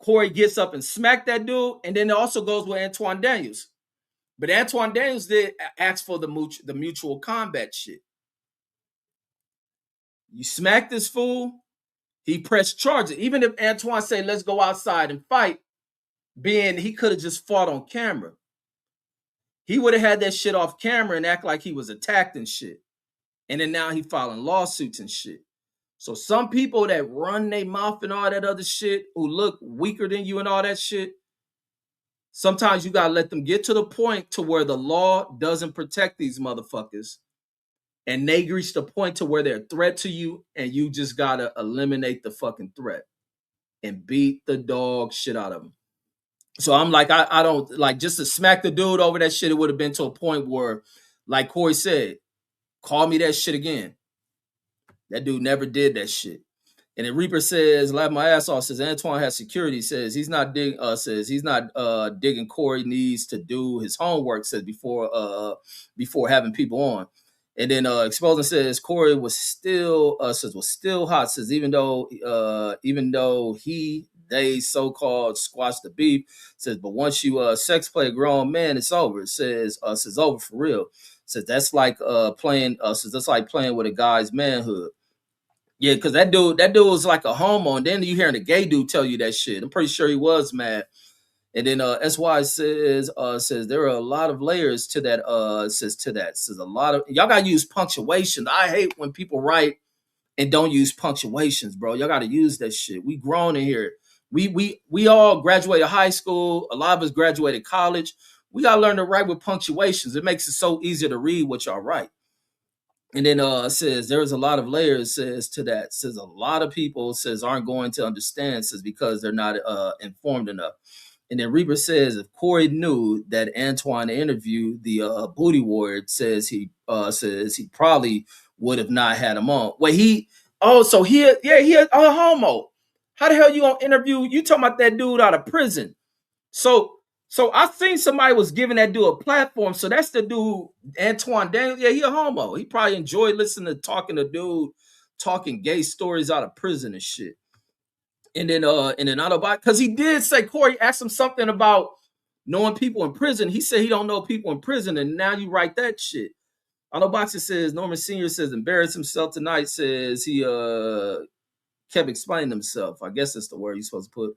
Corey gets up and smacked that dude, and then it also goes with Anton Daniels. But Anton Daniels did ask for the mutual combat shit. You smack this fool, he pressed charges. Even if Antoine said, let's go outside and fight, being he could have just fought on camera. He would have had that shit off camera and act like he was attacked and shit. And then now he filing lawsuits and shit. So some people that run their mouth and all that other shit, who look weaker than you and all that shit, sometimes you gotta let them get to the point to where the law doesn't protect these motherfuckers. And they reach the point to where they're a threat to you, and you just gotta eliminate the fucking threat and beat the dog shit out of them. So I'm like, I don't like, just to smack the dude over that shit. It would have been to a point where, like Corey said, call me that shit again. That dude never did that shit. And then Reaper says, laugh my ass off, says Antoine has security, says he's not digging Corey needs to do his homework, says before having people on. And then Exposing says Corey was still hot, says even though they so-called squashed the beef, says, but once you sex play a grown man, it's over. It says over for real. Says that's like playing with a guy's manhood. Yeah, because that dude was like a homo, and then you hearing a gay dude tell you that shit. I'm pretty sure he was mad. And then SY says there are a lot of layers to that. Says a lot of y'all gotta use punctuation. I hate when people write and don't use punctuations, bro. Y'all gotta use that shit. We grown in here. We all graduated high school. A lot of us graduated college. We gotta learn to write with punctuations. It makes it so easier to read what y'all write. And then says there's a lot of layers, says to that. Says a lot of people says aren't going to understand, says because they're not informed enough. And then Reaper says if Corey knew that Antoine interviewed the booty ward, says he probably would have not had him on. Wait, he a homo. How the hell you gonna interview? You talking about that dude out of prison? So I think somebody was giving that dude a platform. So that's the dude, Antoine Daniels. Yeah, he a homo. He probably enjoyed listening to dude talking gay stories out of prison and shit. And then Autobot, because he did say, Corey asked him something about knowing people in prison. He said he don't know people in prison, and now you write that shit. Autoboxer says Norman Sr. says embarrassed himself tonight, says he kept explaining himself. I guess that's the word you're supposed to put.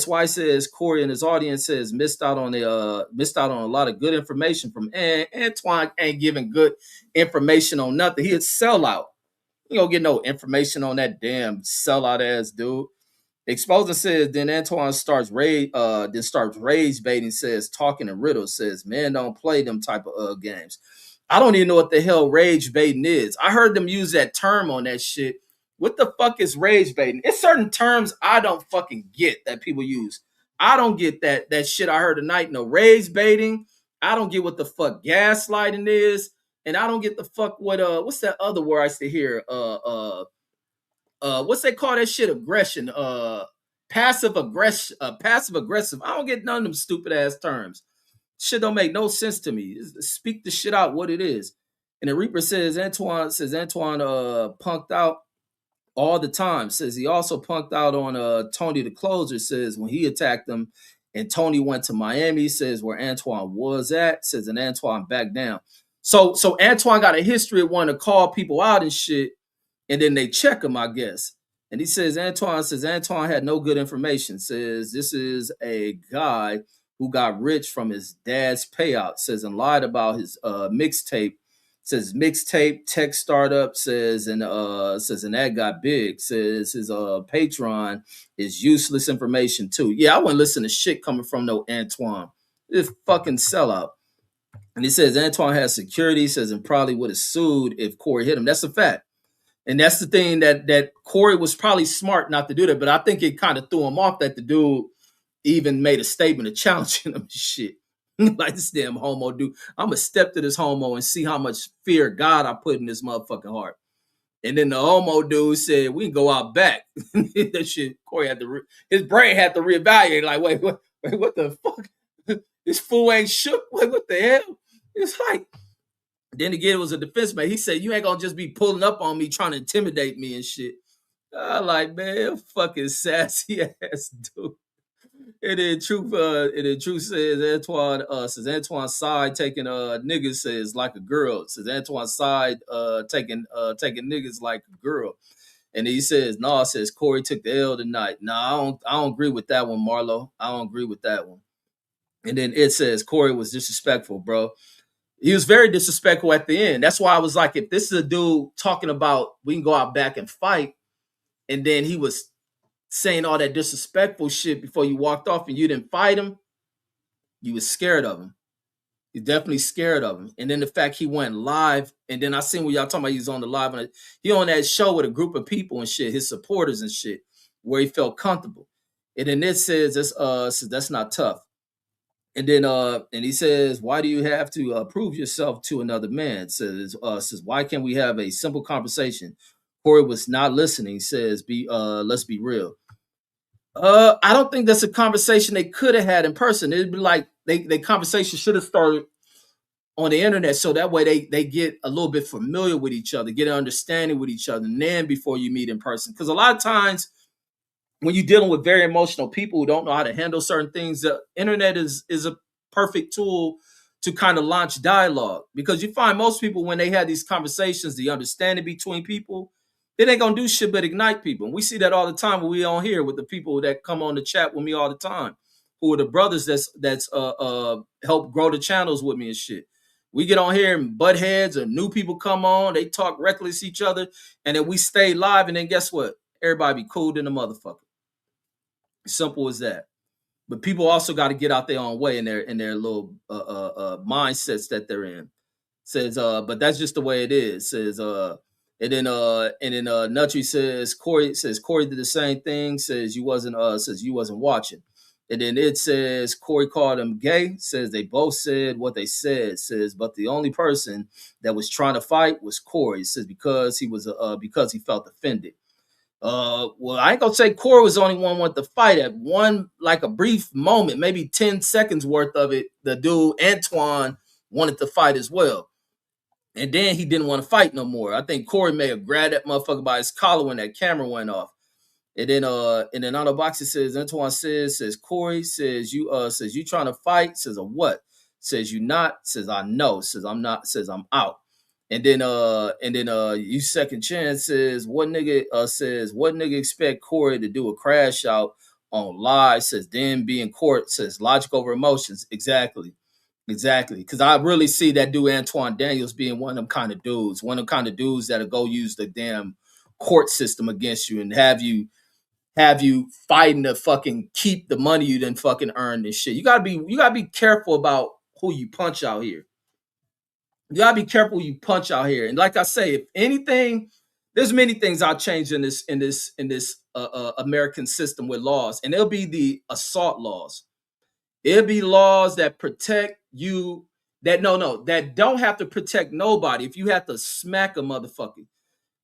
SY says Corey and his audience says missed out on a lot of good information from Antoine. Ain't giving good information on nothing. He a sellout. You don't get no information on that damn sellout ass dude. Exposing says then Antoine starts rage baiting, says talking in riddles, says man don't play them type of games. I don't even know what the hell rage baiting is. I heard them use that term on that shit. What the fuck is rage baiting? It's certain terms I don't fucking get that people use. I don't get that shit I heard tonight. No rage baiting. I don't get what the fuck gaslighting is, and I don't get the fuck what what's that other word I used to hear? What's they call that shit? Aggression. Passive aggressive. Passive aggressive. I don't get none of them stupid ass terms. Shit don't make no sense to me. Speak the shit out what it is. And the Reaper says Antoine punked out all the time. Says he also punked out on Tony the Closer, says when he attacked him and Tony went to Miami, says where Antoine was at, says and Antoine backed down. So Antoine got a history of wanting to call people out and shit, and then they check him, I guess. And he says Antoine had no good information. Says this is a guy who got rich from his dad's payout, says and lied about his mixtape. Says mixtape tech startup, says and that got big. Says his Patreon is useless information too. Yeah, I wouldn't listen to shit coming from no Antoine. This fucking sellout. And he says Antoine has security, says and probably would have sued if Corey hit him. That's a fact. And that's the thing that Corey was probably smart not to do that, but I think it kind of threw him off that the dude even made a statement of challenging him and shit. Like this damn homo dude. I'm gonna step to this homo and see how much fear God I put in this motherfucking heart. And then the homo dude said, we can go out back. That shit, Corey had to, his brain had to reevaluate. Like, wait, what the fuck? This fool ain't shook. Wait, what the hell? It's like, then again, it was a defense man. He said, you ain't gonna just be pulling up on me trying to intimidate me and shit. I like, man, fucking sassy ass dude. And then truth says Antoine's side taking niggas says like a girl. Says Antoine's side taking niggas like a girl. And he says, no, says Corey took the L tonight. No, I don't agree with that one, Marlo. I don't agree with that one. And then it says Corey was disrespectful, bro. He was very disrespectful at the end. That's why I was like, if this is a dude talking about we can go out back and fight, and then he was saying all that disrespectful shit before you walked off and you didn't fight him, you was scared of him. You're definitely scared of him. And then the fact he went live, and then I seen what y'all talking about, he was on the live, and he on that show with a group of people and shit, his supporters and shit, where he felt comfortable. And then it says that's not tough. And then and he says, why do you have to prove yourself to another man? Says why can't we have a simple conversation? Corey was not listening. He says, let's be real. I don't think that's a conversation they could have had in person. It'd be like they conversation should have started on the internet, so that way they get a little bit familiar with each other, get an understanding with each other, and then before you meet in person. Because a lot of times when you're dealing with very emotional people who don't know how to handle certain things, the internet is a perfect tool to kind of launch dialogue. Because you find most people when they have these conversations, the understanding between people, they ain't gonna do shit but ignite people. And we see that all the time when we on here with the people that come on the chat with me all the time, who are the brothers that's help grow the channels with me and shit. We get on here and butt heads, or new people come on, they talk reckless to each other, and then we stay live, and then guess what? Everybody be cool than a motherfucker. Simple as that. But people also got to get out their own way in their little mindsets that they're in. Says, but that's just the way it is. Says, and then Nutri says Corey did the same thing. Says you wasn't watching. And then it says Corey called him gay. Says they both said what they said. Says, but the only person that was trying to fight was Corey. Says because he felt offended. Well, I ain't gonna say Corey was the only one wanted to fight. At one, like a brief moment, maybe 10 seconds worth of it, the dude Anton wanted to fight as well. And then he didn't want to fight no more. I think Corey may have grabbed that motherfucker by his collar when that camera went off. And then on the box it says Antoine says Corey says you trying to fight? Says a what? Says you not? Says I know. Says I'm not. Says I'm out. And then you second chance says what nigga expect Corey to do a crash out on live? Says then be in court. Says logic over emotions. Exactly. Because I really see that dude Antondaniels being one of them kind of dudes, that'll go use the damn court system against you and have you fighting to fucking keep the money you done fucking earned and shit. You gotta be careful about who you punch out here. You gotta be careful who you punch out here. And like I say, if anything, there's many things I'll change in this American system with laws, and it'll be the assault laws. It'll be laws that protect you, that don't have to protect nobody. If you have to smack a motherfucker,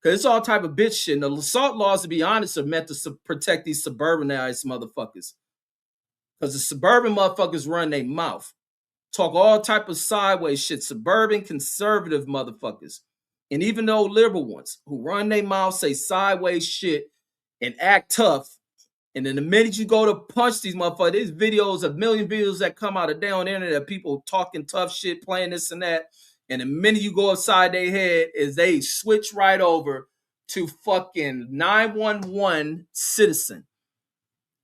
because it's all type of bitch shit. And the assault laws, to be honest, are meant to protect these suburbanized motherfuckers. Because the suburban motherfuckers run their mouth. Talk all type of sideways shit. Suburban conservative motherfuckers. And even the old liberal ones who run their mouth, say sideways shit, and act tough. And then the minute you go to punch these motherfuckers, there's videos, a million videos that come out of down the internet of people talking tough shit, playing this and that. And the minute you go upside their head is they switch right over to fucking 911 citizen.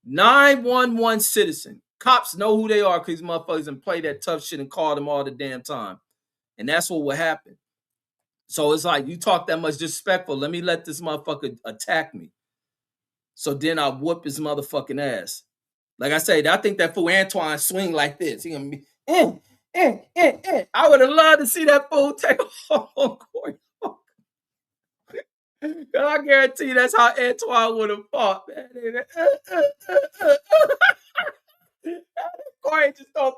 911 citizen. Cops know who they are because these motherfuckers and play that tough shit and call them all the damn time. And that's what will happen. So it's like, you talk that much disrespectful, let me let this motherfucker attack me. So then I whoop his motherfucking ass. Like I said, I think that fool Antoine swing like this. He gonna be, I would have loved to see that fool take off on Corey. I guarantee you that's how Antoine would have fought, man. Corey just don't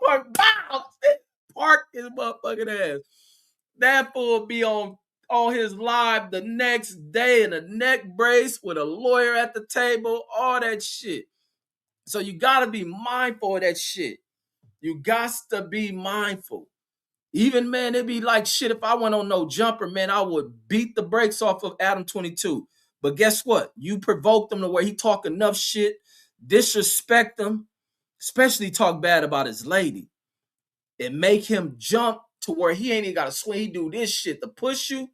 park his motherfucking ass. That fool be on his live the next day in a neck brace with a lawyer at the table, all that shit. So you gotta be mindful of that shit. You got to be mindful. Even, man, it'd be like shit if I went on no jumper, man, I would beat the brakes off of Adam 22. But guess what? You provoked him to where he talk enough shit, disrespect him, especially talk bad about his lady. It make him jump to where he ain't even got to swing. He do this shit to push you.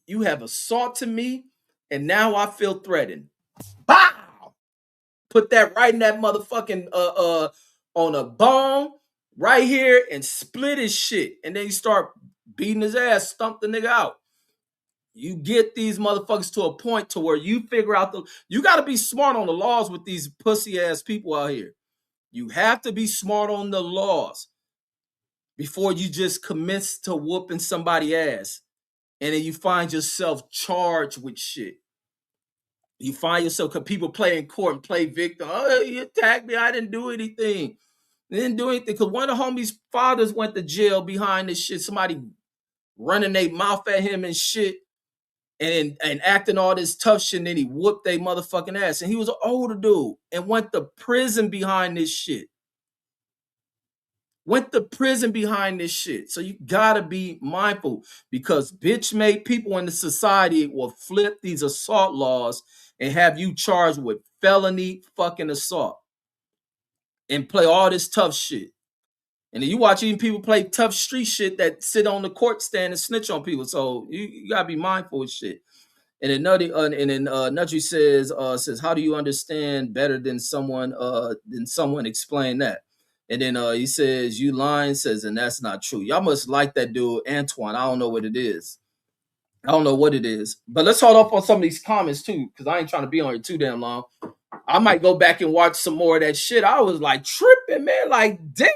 You have assaulted me, and now I feel threatened. Bow! Put that right in that motherfucking on a bone right here and split his shit. And then you start beating his ass, stump the nigga out. You get these motherfuckers to a point to where you figure out you got to be smart on the laws with these pussy ass people out here. You have to be smart on the laws before you just commence to whooping somebody ass. And then you find yourself charged with shit. You find yourself, because people play in court and play victim. Oh, you attacked me. I didn't do anything. They didn't do anything. Because one of the homies' fathers went to jail behind this shit. Somebody running their mouth at him and shit. And acting all this tough shit. And then he whooped their motherfucking ass. And he was an older dude. And went to prison behind this shit. Went to prison behind this shit. So you gotta be mindful, because bitch-made people in the society will flip these assault laws and have you charged with felony fucking assault and play all this tough shit. And then you watch even people play tough street shit that sit on the court stand and snitch on people. So you gotta be mindful of shit. And then Nutri says, how do you understand better than someone explain that? And then he says, you lying, says, and that's not true. Y'all must like that dude, Anton. I don't know what it is. I don't know what it is. But let's hold up on some of these comments too, because I ain't trying to be on here too damn long. I might go back and watch some more of that shit. I was like tripping, man. Like, damn.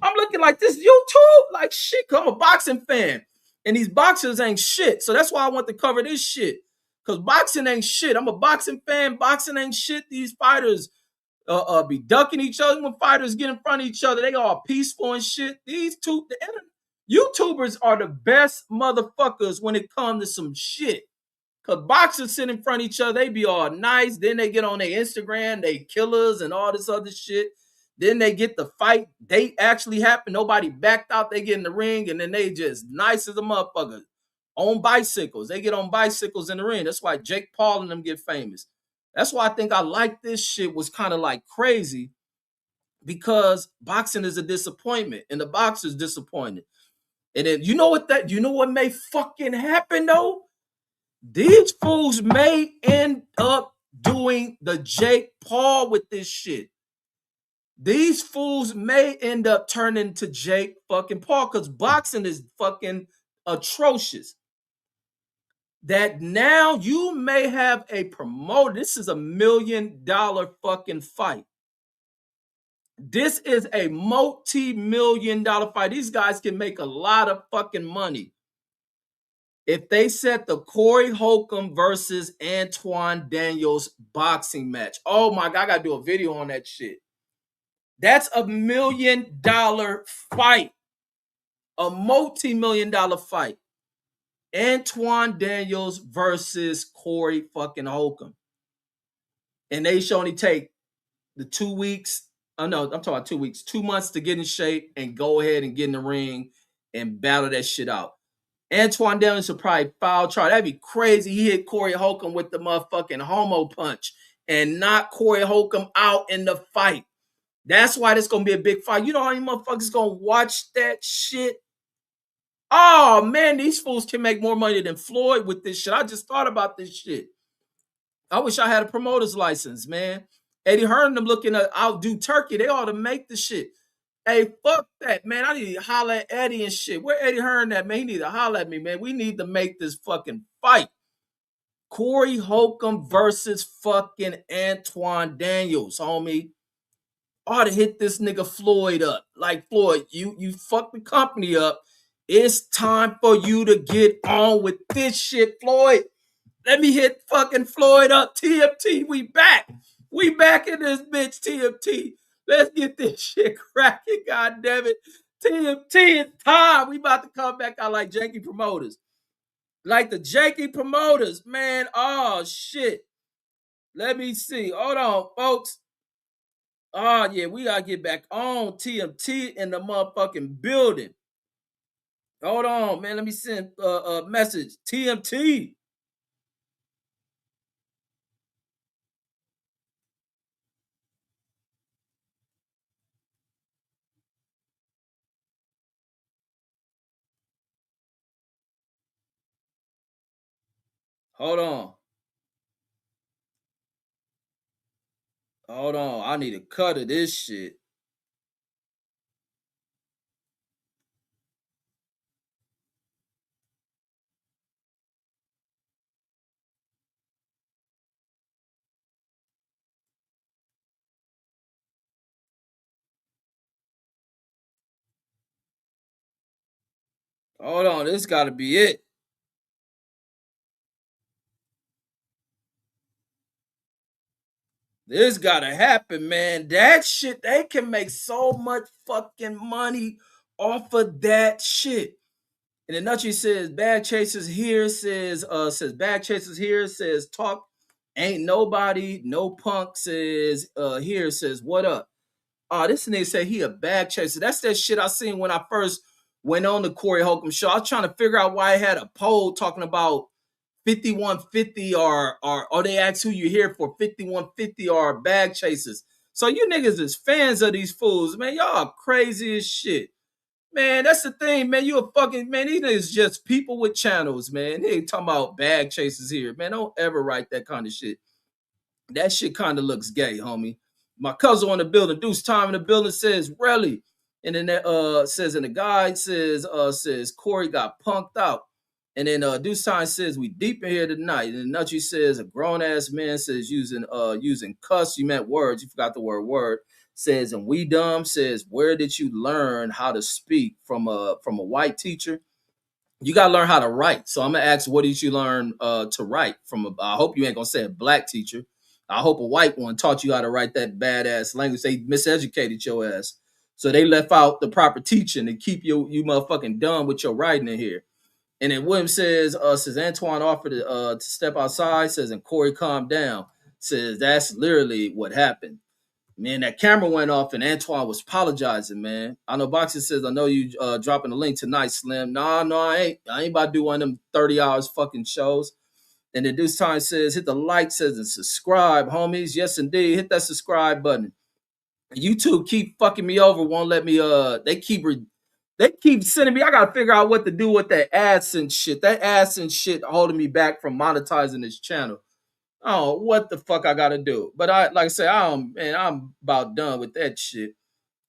I'm looking like this YouTube. Like, shit, I'm a boxing fan. And these boxers ain't shit. So that's why I want to cover this shit. Because boxing ain't shit. I'm a boxing fan. Boxing ain't shit. These fighters be ducking each other. When fighters get in front of each other, they all peaceful and shit. These two, YouTubers are the best motherfuckers when it comes to some shit. Because boxers sit in front of each other, they be all nice. Then they get on their Instagram, they killers and all this other shit. Then they get the fight. Date actually happened. Nobody backed out. They get in the ring, and then they just nice as a motherfucker. On bicycles. They get on bicycles in the ring. That's why Jake Paul and them get famous. That's why I think I like this shit was kind of like crazy, because boxing is a disappointment, and the boxer's disappointed. And then you know what may fucking happen though? These fools may end up doing the Jake Paul with this shit. These fools may end up turning to Jake fucking Paul, because boxing is fucking atrocious. That now you may have a promoter. This is $1 million fucking fight. This is a multi-million-dollar fight. These guys can make a lot of fucking money. If they set the Corey Holcomb versus Anton Daniels boxing match. Oh my God, I gotta do a video on that shit. That's $1 million fight. A multi-million-dollar fight. Anton Daniels versus Corey fucking Holcomb. And they should only take the 2 weeks. Oh no, I'm talking about 2 weeks. 2 months to get in shape and go ahead and get in the ring and battle that shit out. Anton Daniels will probably foul try. That'd be crazy. He hit Corey Holcomb with the motherfucking homo punch and knock Corey Holcomb out in the fight. That's why this gonna be a big fight. You know how many motherfuckers gonna watch that shit? Oh man, these fools can make more money than Floyd with this shit. I just thought about this shit. I wish I had a promoter's license, man. Eddie Hearn them looking to outdo Turkey. They ought to make the shit. Hey, fuck that, man. I need to holler at Eddie and shit. Where Eddie Hearn at, man? He need to holler at me, man. We need to make this fucking fight. Corey Holcomb versus fucking Anton Daniels, homie. Ought to hit this nigga Floyd up. Like, Floyd, you fucked the company up. It's time for you to get on with this shit, Floyd. Let me hit fucking Floyd up. TMT, we back. We back in this bitch, TMT. Let's get this shit cracking, god damn it. TMT, it's time. We about to come back out like janky promoters. Like the janky promoters, man. Oh, shit. Let me see. Hold on, folks. Oh, yeah, we got to get back on. TMT in the motherfucking building. Hold on, man. Let me send a message. TMT. Hold on. Hold on. I need a cut of this shit. Hold on. This gotta be it. This gotta happen, man. That shit, they can make so much fucking money off of that shit. And the nutty says bag chasers here says bag chasers here says talk ain't nobody no punk says here says what up. This nigga said he a bag chaser. That's that shit I seen when I first went on the Corey Holcomb show. I was trying to figure out why I had a poll talking about 5150 or they ask who you here for 5150 or bag chasers. So you niggas is fans of these fools, man. Y'all crazy as shit. Man, that's the thing, man. You a fucking man. These niggas just people with channels, man. They ain't talking about bag chasers here, man. Don't ever write that kind of shit. That shit kind of looks gay, homie. My cousin on the building, Deuce Time in the building says, really. And then that says, and the guy says Corey got punked out. And then Deuce Time says, we deep in here tonight. And then Nutchy says, a grown-ass man says using cuss, you meant words, you forgot the word. Says, and we dumb says, where did you learn how to speak from a white teacher? You gotta learn how to write. So I'm gonna ask, what did you learn to write from? I hope you ain't gonna say a black teacher. I hope a white one taught you how to write that badass language. They miseducated your ass, so they left out the proper teaching to keep you motherfucking dumb with your writing in here. And then William says Antoine offered to step outside. Says, and Corey calm down. Says that's literally what happened. Man, that camera went off and Antoine was apologizing, man. I know Boxer says, I know you dropping the link tonight, Slim. Nah, no, I ain't. I ain't about to do one of them 30 hours fucking shows. And then this time says, hit the like, says, and subscribe, homies. Yes, indeed. Hit that subscribe button. YouTube keep fucking me over, won't let me, they keep sending me, I gotta figure out what to do with that AdSense shit. That AdSense shit holding me back from monetizing this channel. Oh, what the fuck I gotta do? But I like I say, I'm about done with that shit.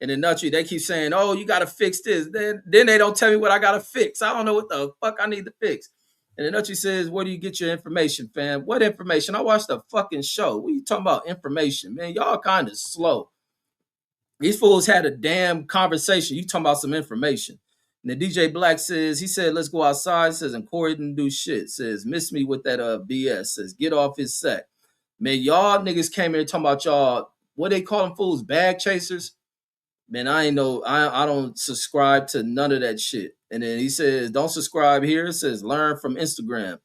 And then Nutry, they keep saying, oh, you gotta fix this. Then they don't tell me what I gotta fix. I don't know what the fuck I need to fix. And then Nutry says, where do you get your information, fam? What information? I watched the fucking show. What are you talking about information? Man, y'all kind of slow. These fools had a damn conversation. You talking about some information. And the DJ Black says, he said, let's go outside. Says, and Corey didn't do shit. Says, miss me with that BS. Says, get off his set. Man, y'all niggas came here talking about y'all, what they call them fools, bag chasers. Man, I ain't know, I don't subscribe to none of that shit. And then he says, don't subscribe here. It says, learn from Instagram.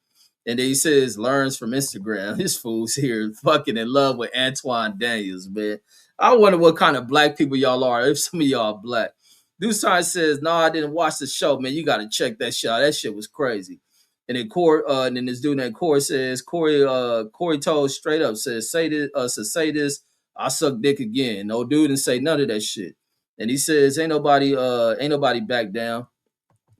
And then he says, learns from Instagram. This fool's here fucking in love with Anton Daniels, man. I wonder what kind of black people y'all are, if some of y'all black. Dude Sign says, no, I didn't watch the show, man. You got to check that shit out. That shit was crazy. And then and then this dude named Corey says, Corey told straight up, say this, I suck dick again. No dude didn't say none of that shit. And he says, ain't nobody back down.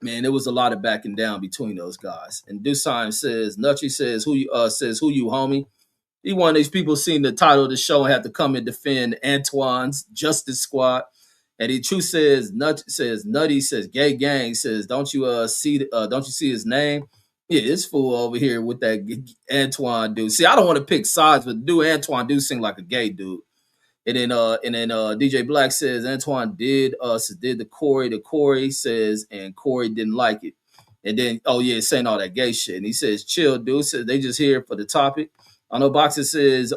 Man, there was a lot of backing down between those guys. And Dusine says, Nutry says, who you, homie? He one of these people seen the title of the show and had to come and defend Antoine's Justice Squad. And he true says, Nutty says, gay gang says, don't you see his name? Yeah, this fool over here with that Antoine dude. See, I don't want to pick sides, but dude Antoine do seem like a gay dude. And then DJ Black says Antoine did the Corey says, and Corey didn't like it. And then saying all that gay shit. And he says, chill, dude. Says they just here for the topic. I know Boxer says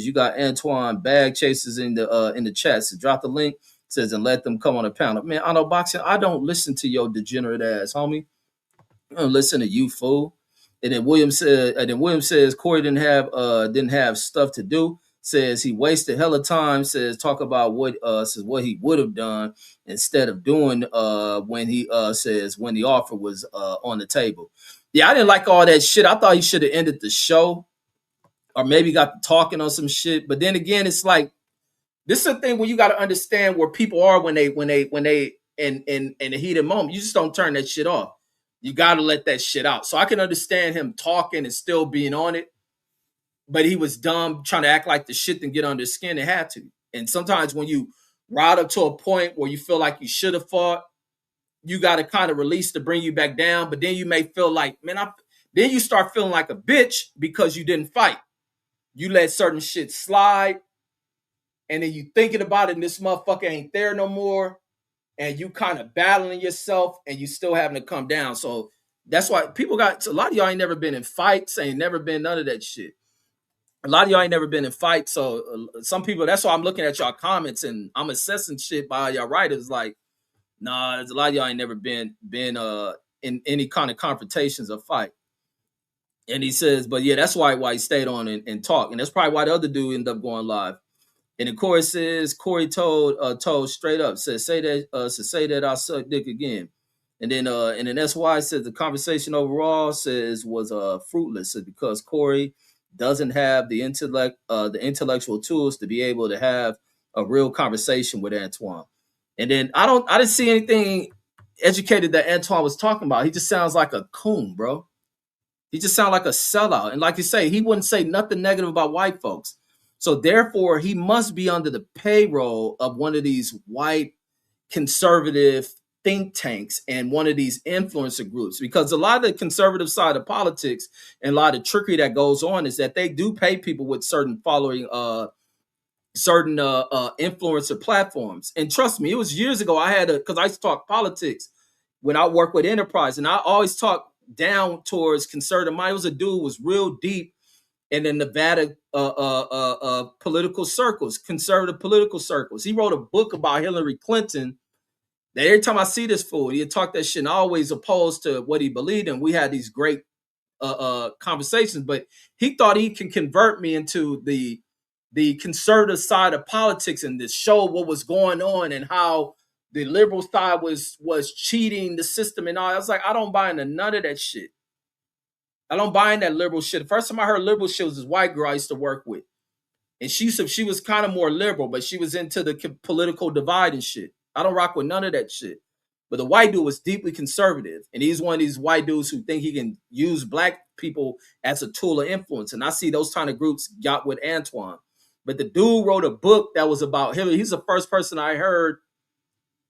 you got Antoine bag chasers in the chat. So drop the link. Says and let them come on the panel. Man, I know Boxer, I don't listen to your degenerate ass, homie. I don't listen to you, fool. And then William says Corey didn't have stuff to do. says he wasted hella time, says talk about what he would have done instead of doing when he says when the offer was on the table. Yeah, I didn't like all that shit. I thought he should have ended the show or maybe got to talking on some shit. But then again, it's like this is a thing where you got to understand where people are when they in the heated moment. You just don't turn that shit off. You got to let that shit out. So I can understand him talking and still being on it, but he was dumb trying to act like the shit and get under his skin. It had to. And sometimes when you ride up to a point where you feel like you should have fought, you got to kind of release to bring you back down. But then you may feel like, man, then you start feeling like a bitch because you didn't fight. You let certain shit slide, and then you thinking about it, and this motherfucker ain't there no more, and you kind of battling yourself, and you still having to come down. So that's why people got, a lot of y'all ain't never been in fights, ain't never been none of that shit. A lot of y'all ain't never been in fights. So some people, that's why I'm looking at y'all comments, and I'm assessing shit by y'all writers like, nah, there's a lot of y'all ain't never been in any kind of confrontations or fight. And he says, but yeah, that's why he stayed on and talked. And that's probably why the other dude ended up going live. And the chorus says, Corey told straight up, say that I suck dick again. And then SY says the conversation overall was fruitless because Corey doesn't have the intellectual tools to be able to have a real conversation with Antoine. And then I didn't see anything educated that Antoine was talking about. He just sounds like a coon, bro. He just sounds like a sellout. And like you say, he wouldn't say nothing negative about white folks. So therefore, he must be under the payroll of one of these white conservative think tanks and one of these influencer groups, because a lot of the conservative side of politics and a lot of trickery that goes on is that they do pay people with certain following, certain influencer platforms. And trust me, it was years ago. Because I used to talk politics when I worked with Enterprise, and I always talked down towards conservative. Mine was a dude who was real deep in the Nevada political circles, conservative political circles. He wrote a book about Hillary Clinton. That every time I see this fool, he talk that shit and always opposed to what he believed in. We had these great conversations, but he thought he can convert me into the conservative side of politics and to show what was going on and how the liberal side was cheating the system and all. I was like, I don't buy into none of that shit. I don't buy in that liberal shit. The first time I heard liberal shit was this white girl I used to work with. And she was kind of more liberal, but she was into the political divide and shit. I don't rock with none of that shit. But the white dude was deeply conservative. And he's one of these white dudes who think he can use black people as a tool of influence. And I see those kind of groups got with Antoine. But the dude wrote a book that was about Hillary. He's the first person I heard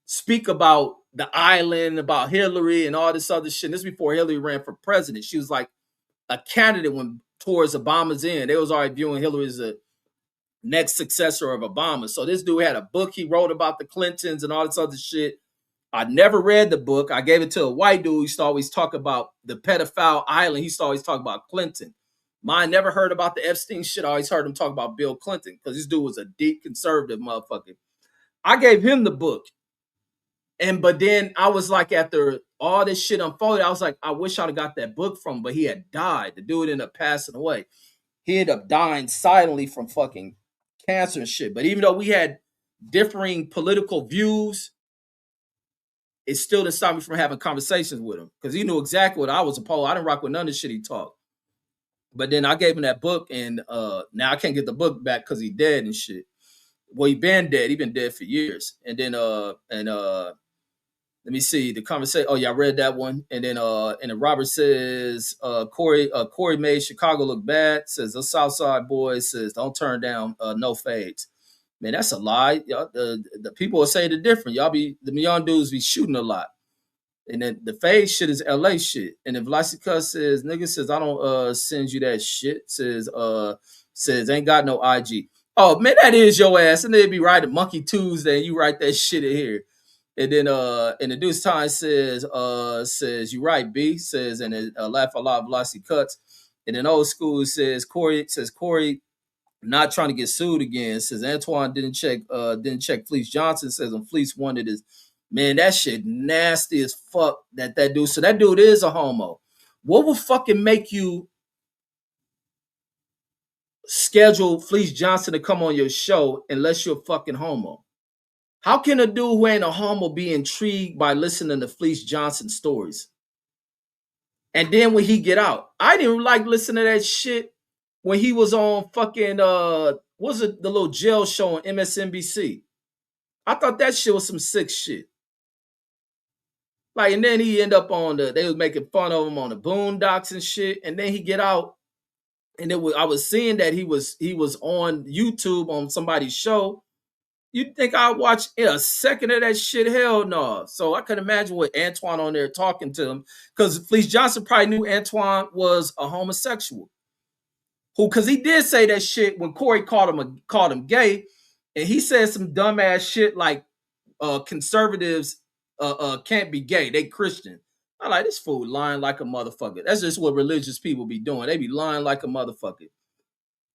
speak about the island, about Hillary and all this other shit. And this before Hillary ran for president. She was like a candidate when towards Obama's end. They was already viewing Hillary as the next successor of Obama. So this dude had a book he wrote about the Clintons and all this other shit. I never read the book. I gave it to a white dude who used to always talk about the pedophile island. He used to always talk about Clinton. Mine never heard about the Epstein shit. I always heard him talk about Bill Clinton because this dude was a deep conservative motherfucker. I gave him the book. But then I was like, after all this shit unfolded, I was like, I wish I'd have got that book from him, but he had died. The dude ended up passing away. He ended up dying silently from fucking cancer and shit. But even though we had differing political views, it still didn't stop me from having conversations with him because he knew exactly what I was opposed. I didn't rock with none of the shit he talked. But then I gave him that book, and now I can't get the book back because he dead and shit. Well, he been dead. He been dead for years. And then let me see the conversation. Oh yeah, I read that one. And then Robert says Corey made Chicago look bad. Says the Southside boys says don't turn down no fades. Man, that's a lie. Y'all, the people will say the different. Y'all the young dudes be shooting a lot. And then the fade shit is LA shit. And if Vlasica says nigga says I don't send you that shit, says ain't got no IG. Oh man, that is your ass. And they'd be writing Monkey Tuesday and you write that shit in here. And then in the Deuce Time says you right, B says, and then laugh a lot Velocity cuts. And then old school says Corey not trying to get sued again. Says Antoine didn't check Fleece Johnson. Says when Fleece wanted his man, that shit nasty as fuck that dude. So that dude is a homo. What will fucking make you schedule Fleece Johnson to come on your show unless you're a fucking homo? How can a dude who ain't a homo be intrigued by listening to Fleece Johnson stories? And then when he get out, I didn't like listening to that shit when he was on fucking was it the little jail show on MSNBC? I thought that shit was some sick shit. Like, and then he end up on they was making fun of him on the Boondocks and shit. And then he get out, and I was seeing that he was on YouTube on somebody's show. You think I watch a second of that shit? Hell no. So I could imagine with Antoine on there talking to him, because Fleece Johnson probably knew Antoine was a homosexual. Because he did say that shit when Corey called him gay, and he said some dumbass shit like conservatives can't be gay, they Christian. I like this fool lying like a motherfucker. That's just what religious people be doing. They be lying like a motherfucker.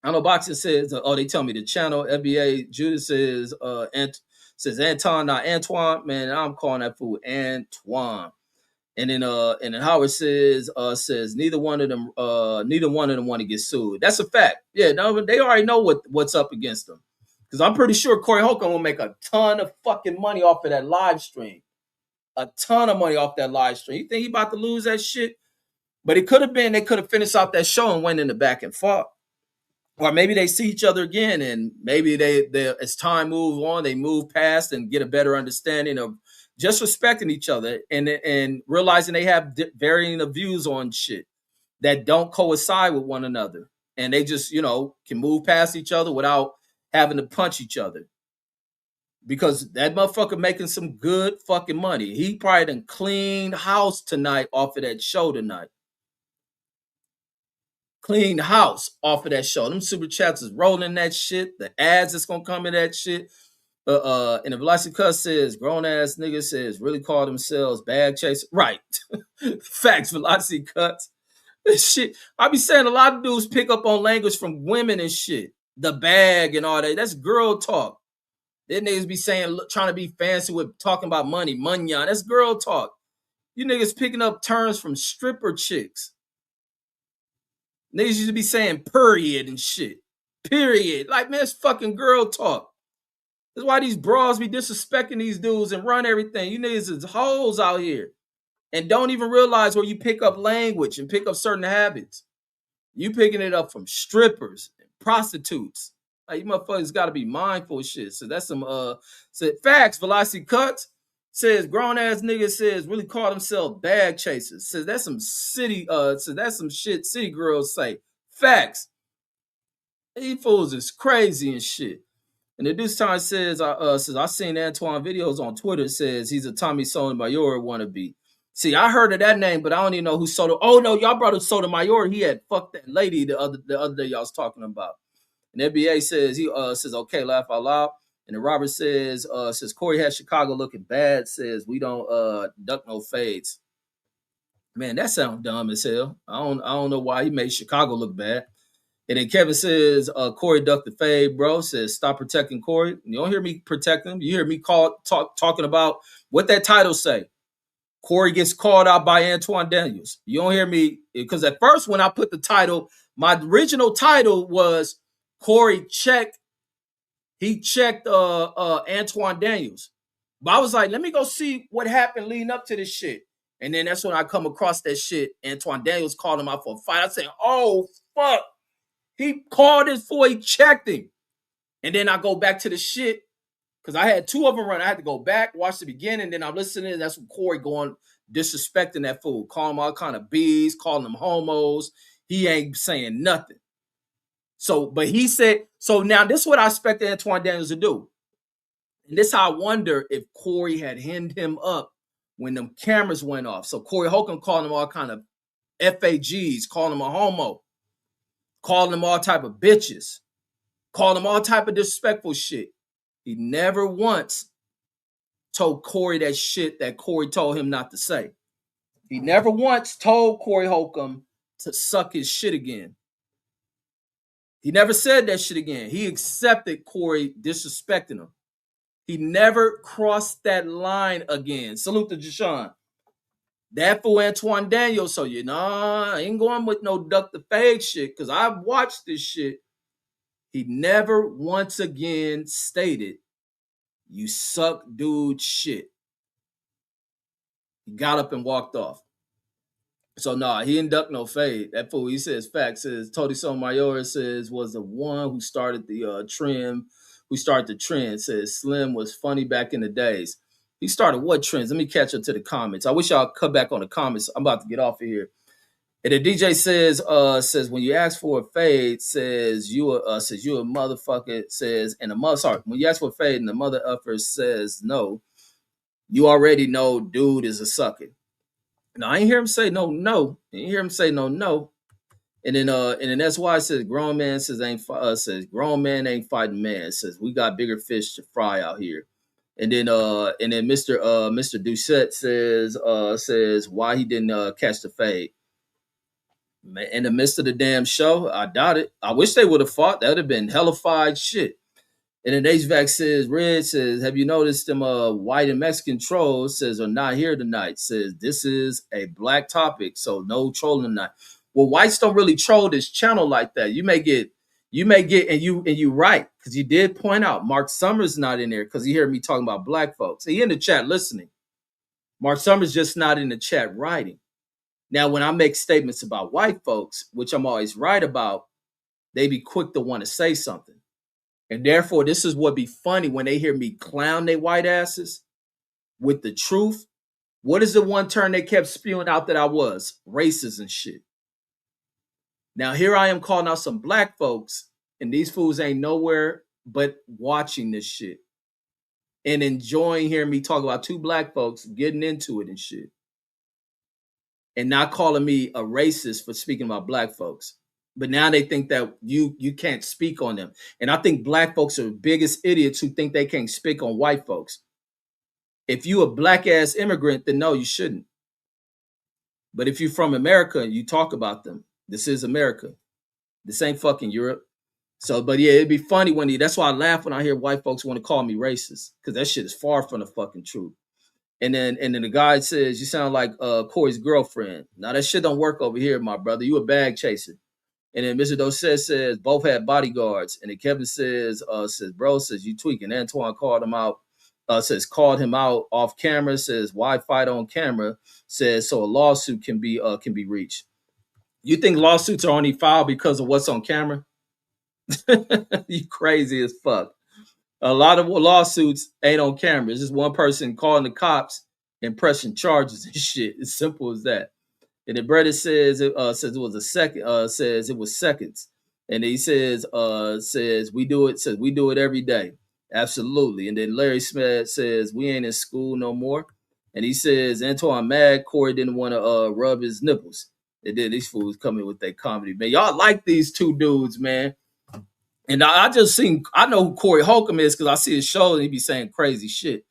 I know Boxing says, they tell me the channel, FBA, Judas says, says Anton, not Antoine. Man, I'm calling that fool Antoine. And then Howard says neither one of them want to get sued. That's a fact. Yeah, no, they already know what's up against them. Because I'm pretty sure Corey Holcomb will make a ton of fucking money off of that live stream. A ton of money off that live stream. You think he about to lose that shit? But it could have been they could have finished out that show and went in the back and fought. Or maybe they see each other again, and maybe they as time moves on, they move past and get a better understanding of just respecting each other and realizing they have varying of views on shit that don't coincide with one another, and they just can move past each other without having to punch each other. Because that motherfucker making some good fucking money. He probably done cleaned house tonight off of that show tonight. Clean house off of that show. Them super chats is rolling that shit. The ads that's gonna come in that shit. And the Velocity Cuss says, grown ass nigga says, really call themselves bag chaser. Right. Facts, Velocity Cuts. Shit. I be saying a lot of dudes pick up on language from women and shit. The bag and all that. That's girl talk. Then niggas be saying, trying to be fancy with talking about money. Munyan. That's girl talk. You niggas picking up terms from stripper chicks. Niggas used to be saying period and shit. Period. Like, man, it's fucking girl talk. That's why these bras be disrespecting these dudes and run everything. You niggas is hoes out here. And don't even realize where you pick up language and pick up certain habits. You picking it up from strippers and prostitutes. Like, you motherfuckers got to be mindful of shit. So that's some, facts, Velocity Cuts. Says grown ass nigga says really call themselves bag chasers. Says that's some that's some shit city girls say. Facts. These fools is crazy and shit. And at this time says I seen Antoine videos on Twitter. Says he's a Tommy Sotomayor wannabe. See, I heard of that name, but I don't even know who Soto. Oh no, y'all brought up Sotomayor. He had fucked that lady the other day y'all was talking about. And NBA says he says okay, laugh out loud. And then Robert says Corey has Chicago looking bad. Says we don't duck no fades. Man, that sounds dumb as hell. I don't know why he made Chicago look bad. And then Kevin says Corey ducked the fade, bro. Says stop protecting Corey. You don't hear me protect him. You hear me talking about what that title say. Corey gets called out by Anton Daniels. You don't hear me, because at first when I put the title, my original title was Corey checked. He checked Antoine Daniels. But I was like, let me go see what happened leading up to this shit. And then that's when I come across that shit. Antoine Daniels called him out for a fight. I said, oh, fuck. He called his fool. He checked him. And then I go back to the shit, because I had two of them run. I had to go back, watch the beginning. Then I'm listening. That's when Corey going disrespecting that fool. Calling him all kind of bees, calling them homos. He ain't saying nothing. So, but he said, so now this is what I expect Antoine Daniels to do. And this how I wonder if Corey had hemmed him up when them cameras went off. So Corey Holcomb called him all kind of FAGs, calling him a homo, calling him all type of bitches, calling him all type of disrespectful shit. He never once told Corey that shit that Corey told him not to say. He never once told Corey Holcomb to suck his shit again. He never said that shit again. He accepted Corey disrespecting him. He never crossed that line again. Salute to Jashawn. That for Antoine Daniels. So, I ain't going with no duck the fade shit, because I've watched this shit. He never once again stated, "You suck, dude, shit." He got up and walked off. So nah, he didn't duck no fade. That fool, he says facts. Says Tony Sotomayor says was the one who started the trend, who started the trend. Says Slim was funny back in the days. He started what trends? Let me catch up to the comments. I wish y'all cut back on the comments. I'm about to get off of here. And the DJ says when you ask for a fade, says you a motherfucker, says and the mother sorry, when you ask for a fade and the mother effer says no, you already know dude is a sucker. Now I ain't hear him say no, no. I ain't hear him say no, no. And then that's why it says grown man says grown man ain't fighting man. It says we got bigger fish to fry out here. And then Mr. Doucette says why he didn't catch the fade. In the midst of the damn show, I doubt it. I wish they would have fought. That would have been hellified shit. And then HVAC says, Red says, have you noticed them white and Mexican trolls says are not here tonight? Says this is a black topic, so no trolling tonight. Well, whites don't really troll this channel like that. You may get, and you right, because you did point out Mark Summers not in there because he heard me talking about black folks. He in the chat listening. Mark Summers just not in the chat writing. Now, when I make statements about white folks, which I'm always right about, they be quick to want to say something. And therefore, this is what be funny when they hear me clown they white asses with the truth. What is the one term they kept spewing out that I was? Racist and shit. Now, here I am calling out some black folks, and these fools ain't nowhere but watching this shit and enjoying hearing me talk about two black folks getting into it and shit. And not calling me a racist for speaking about black folks. But now they think that you can't speak on them. And I think black folks are the biggest idiots who think they can't speak on white folks. If you a black ass immigrant, then no, you shouldn't. But if you're from America, you talk about them. This is America. This ain't fucking Europe. So, but yeah, it'd be funny when that's why I laugh when I hear white folks want to call me racist. Because that shit is far from the fucking truth. And then the guy says, you sound like Corey's girlfriend. Now that shit don't work over here, my brother. You a bag chaser. And then Mr. Docet says both had bodyguards. And then Kevin says, bro, says you tweaking. Antoine called him out, called him out off camera, says why fight on camera, says so a lawsuit can be reached. You think lawsuits are only filed because of what's on camera? You crazy as fuck. A lot of lawsuits ain't on camera. It's just one person calling the cops and pressing charges and shit. It's simple as that. And then Brett says it was a second. Says it was seconds. And he says we do it every day. Absolutely. And then Larry Smith says we ain't in school no more. And he says Antoine mad Corey didn't want to rub his nipples. And then these fools coming with their comedy, man. Y'all like these two dudes, man. And I know who Corey Holcomb is because I see his show and he be saying crazy shit.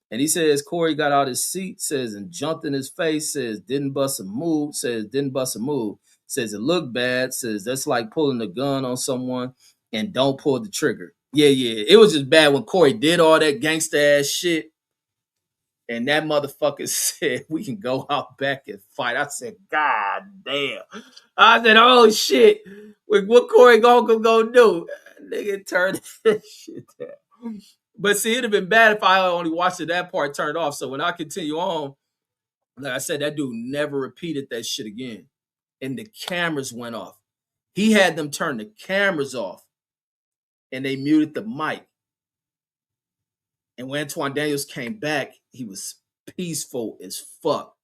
And he says Corey got out his seat, says, and jumped in his face, says, didn't bust a move, says it looked bad, says that's like pulling the gun on someone and don't pull the trigger. Yeah. It was just bad when Corey did all that gangsta ass shit. And that motherfucker said, we can go out back and fight. I said, God damn. I said, oh shit. What Corey Holcomb gonna do? Nigga turned that shit down. But see, it'd have been bad if I only watched that part turned off. So when I continue on, like I said, that dude never repeated that shit again. And the cameras went off. He had them turn the cameras off. And they muted the mic. And when Antondaniels came back, he was peaceful as fuck.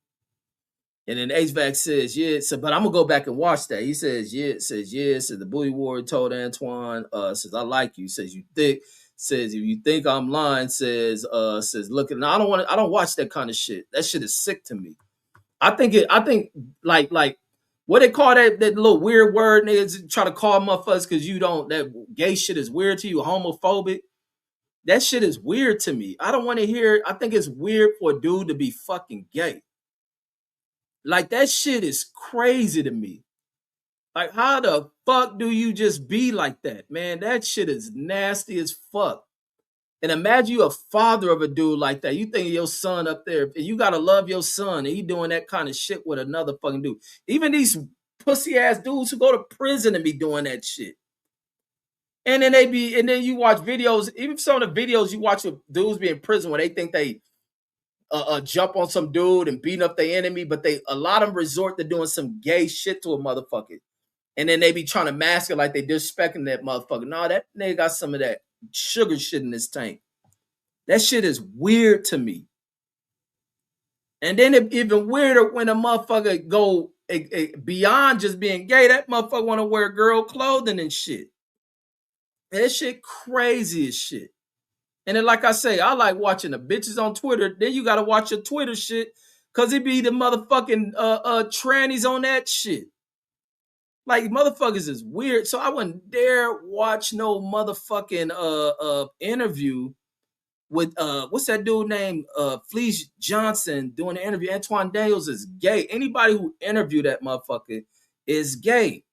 And then HVAC says, yeah, but I'm gonna go back and watch that. He says, yeah, says the bully ward told Antoine, says, I like you, says you thick, says if you think I'm lying, says look, and I don't watch that kind of shit. That shit is sick to me. I think like what they call that little weird word, niggas try to call motherfuckers because you don't, that gay shit is weird to you, homophobic. That shit is weird to me. I don't want to hear, I think it's weird for a dude to be fucking gay. Like, that shit is crazy to me. Like, how the fuck do you just be like that, man? That shit is nasty as fuck. And imagine you a father of a dude like that. You think your son up there, and you gotta love your son, and he doing that kind of shit with another fucking dude. Even these pussy ass dudes who go to prison and be doing that shit. And then and then you watch videos, even some of the videos you watch of dudes be in prison where they think they jump on some dude and beating up their enemy, but a lot of them resort to doing some gay shit to a motherfucker. And then they be trying to mask it like they disrespecting that motherfucker. No, that nigga got some of that sugar shit in his tank. That shit is weird to me. And then it even weirder when a motherfucker go beyond just being gay. That motherfucker want to wear girl clothing and shit. That shit crazy as shit. And then, like I say, I like watching the bitches on Twitter. Then you gotta watch your Twitter shit, cause it be the motherfucking trannies on that shit. Like motherfuckers is weird. So I wouldn't dare watch no motherfucking interview with what's that dude named Fleece Johnson doing the interview. Anton Daniels is gay. Anybody who interviewed that motherfucker is gay.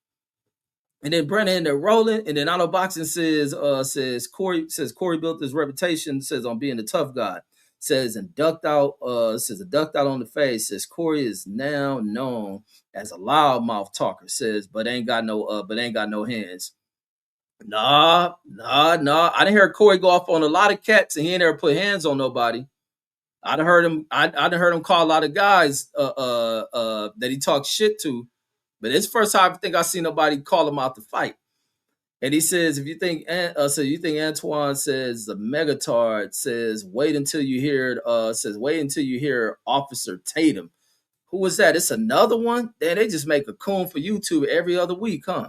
And then Brennan in there rolling, and then Auto Boxing says Corey built his reputation, says on being a tough guy. Says and ducked out, says a ducked out on the face, says Corey is now known as a loudmouth talker, says, but ain't got no hands. Nah. I didn't hear Corey go off on a lot of cats, and he ain't never put hands on nobody. I done heard him call a lot of guys that he talks shit to. But it's the first time I think I seen nobody call him out to fight. And he says, if you think Antoine says the megatard says wait until you hear Officer Tatum. Who was that? It's another one? Damn, they just make a coon for YouTube every other week, huh?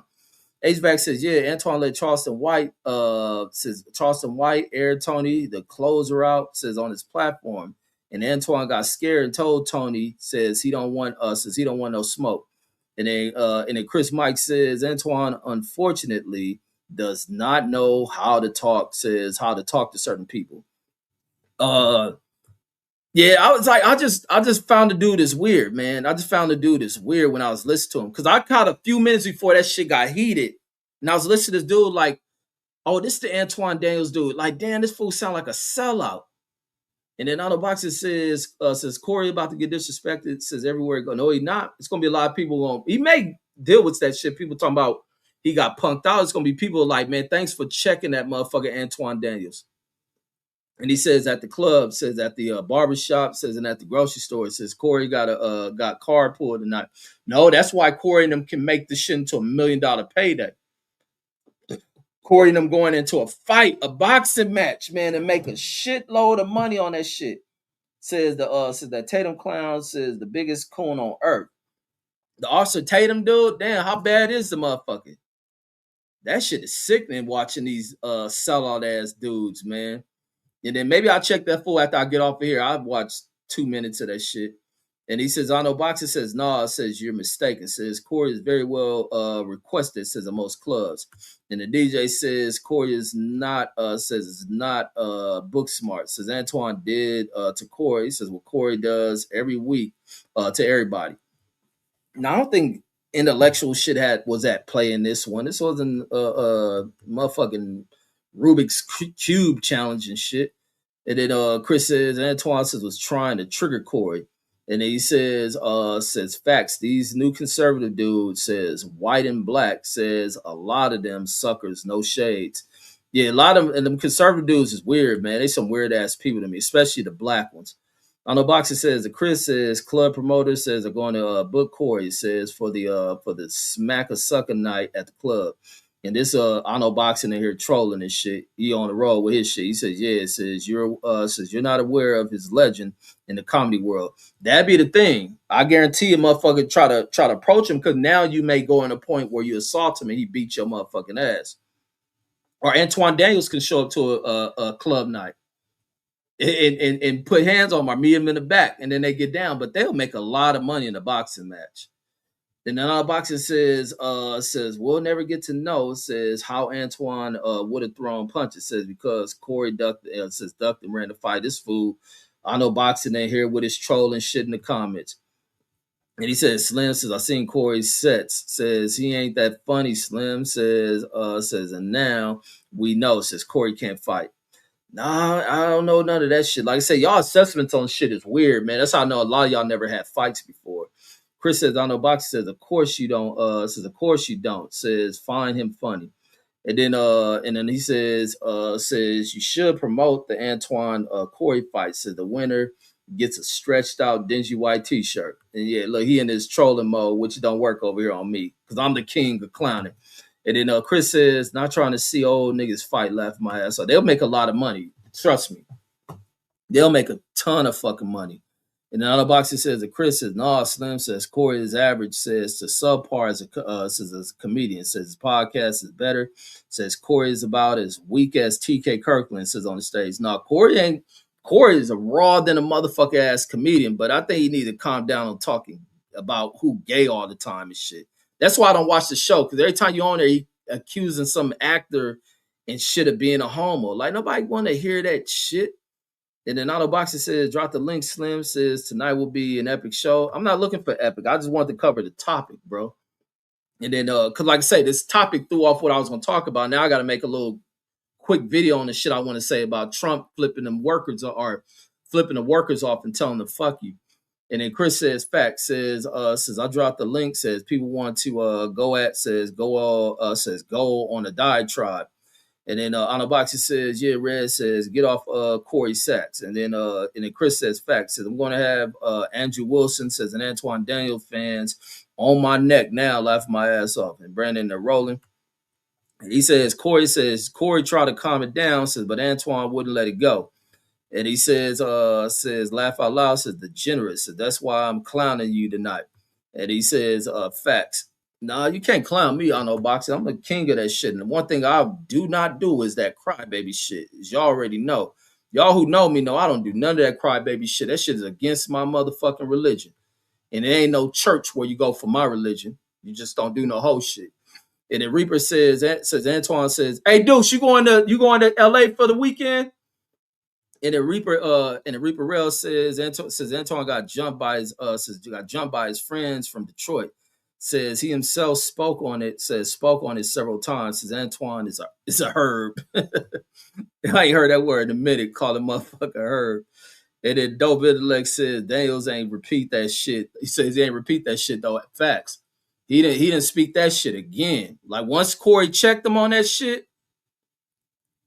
HVAC says, yeah, Antoine let Charleston White air Tony, the closer out, says on his platform. And Antoine got scared and told Tony, says he don't want no smoke. And then Chris Mike says Antoine unfortunately does not know how to talk to certain people. Yeah, I was like, I just found the dude is weird, man. I just found the dude is weird when I was listening to him. Cause I caught a few minutes before that shit got heated. And I was listening to this dude like, oh, this is the Anton Daniels dude. Like, damn, this fool sound like a sellout. And then on the box it says Corey about to get disrespected. It says everywhere go. No, he not. It's gonna be a lot of people going. He may deal with that shit. People talking about he got punked out. It's gonna be people like, man, thanks for checking that motherfucker Anton Daniels. And he says at the club, says at the barbershop, says and at the grocery store, it says Corey got carpool tonight. No, that's why Corey and them can make this shit into $1 million payday. Corey and them going into a fight, a boxing match, man, and make a shitload of money on that shit. Says that Tatum clown says the biggest coon on earth. The Officer Tatum dude, damn, how bad is the motherfucker? That shit is sickening watching these sellout ass dudes, man. And then maybe I'll check that fool after I get off of here. I've watched 2 minutes of that shit. And he says, Ono Boxer says, nah, it says you're mistaken. It says Corey is very well requested, says in most clubs. And the DJ says Corey is not, says it's not book smart. Says Antoine did to Corey. He says what Corey does every week to everybody. Now, I don't think intellectual shit was at play in this one. This wasn't motherfucking Rubik's Cube challenge and shit. And then Chris says Antoine says was trying to trigger Corey. And then he says facts. These new conservative dudes says white and black says a lot of them suckers, no shades. Yeah, a lot of them conservative dudes is weird, man. They some weird ass people to me, especially the black ones. On the box it says the Chris says club promoter says they're going to book Corey. It says for the smack a sucker night at the club. And this I know boxing in here trolling and shit. He on the road with his shit. He says, yeah, it says you're not aware of his legend in the comedy world. That'd be the thing. I guarantee a motherfucker try to approach him because now you may go in a point where you assault him and he beat your motherfucking ass. Or Antoine Daniels can show up to a club night and put hands on him or meet him in the back and then they get down. But they'll make a lot of money in a boxing match. Then another boxer says we'll never get to know. Says how Antoine would have thrown punches. Says because Corey ducked and ran to fight this fool. I know boxing ain't here with his trolling shit in the comments. And he says Slim says I seen Corey's sets. Says he ain't that funny. Slim says and now we know. Says Corey can't fight. Nah, I don't know none of that shit. Like I say, y'all assessments on shit is weird, man. That's how I know a lot of y'all never had fights before. Chris says, I know Boxer says, of course you don't. Says, of course you don't. Says, find him funny. And then he says you should promote the Antoine Corey fight. Says the winner gets a stretched out dingy white t-shirt. And yeah, look, he in his trolling mode, which don't work over here on me because I'm the king of clowning. And then Chris says, not trying to see old niggas fight, laugh my ass off. They'll make a lot of money. Trust me. They'll make a ton of fucking money. And then other boxer says that Chris says, no, Slim says Corey is average, says to subpar says as a comedian, says his podcast is better, says Corey is about as weak as TK Kirkland, says on the stage. No, Corey is a raw than a motherfucker ass comedian, but I think he needs to calm down on talking about who gay all the time and shit. That's why I don't watch the show, because every time you're on there, he accusing some actor and shit of being a homo. Like nobody want to hear that shit. And then Auto Boxer says, drop the link. Slim says, tonight will be an epic show. I'm not looking for epic. I just wanted to cover the topic, bro. And then, because like I say, this topic threw off what I was going to talk about. Now I got to make a little quick video on the shit I want to say about Trump flipping the workers off and telling them, fuck you. And then Chris says, fact, says I dropped the link, says people want to go on a diatribe. And then Anaboxy says, yeah, Red says, get off Corey Sachs. And then Chris says, facts. Says, I'm going to have Andrew Wilson, says, an Anton Daniels fans on my neck now, laughing my ass off. And Brandon, they're rolling. And he says, Corey tried to calm it down, says, but Antoine wouldn't let it go. And he says, laugh out loud, says, degenerate. Says, that's why I'm clowning you tonight. And he says, facts. Nah, you can't clown me on no boxing. I'm the king of that shit. And the one thing I do not do is that crybaby shit. As y'all already know. Y'all who know me know I don't do none of that crybaby shit. That shit is against my motherfucking religion. And there ain't no church where you go for my religion. You just don't do no whole shit. And then Reaper says Antoine says, hey Deuce, you going to LA for the weekend? And then Reaper Rail says Antoine got jumped by his friends from Detroit. Says he himself spoke on it several times. Says Antoine is a herb. I ain't heard that word in a minute. Call him motherfucker herb. And then Dope Intellect says Daniels ain't repeat that shit. He says he ain't repeat that shit though. Facts. He didn't speak that shit again. Like once Corey checked him on that shit,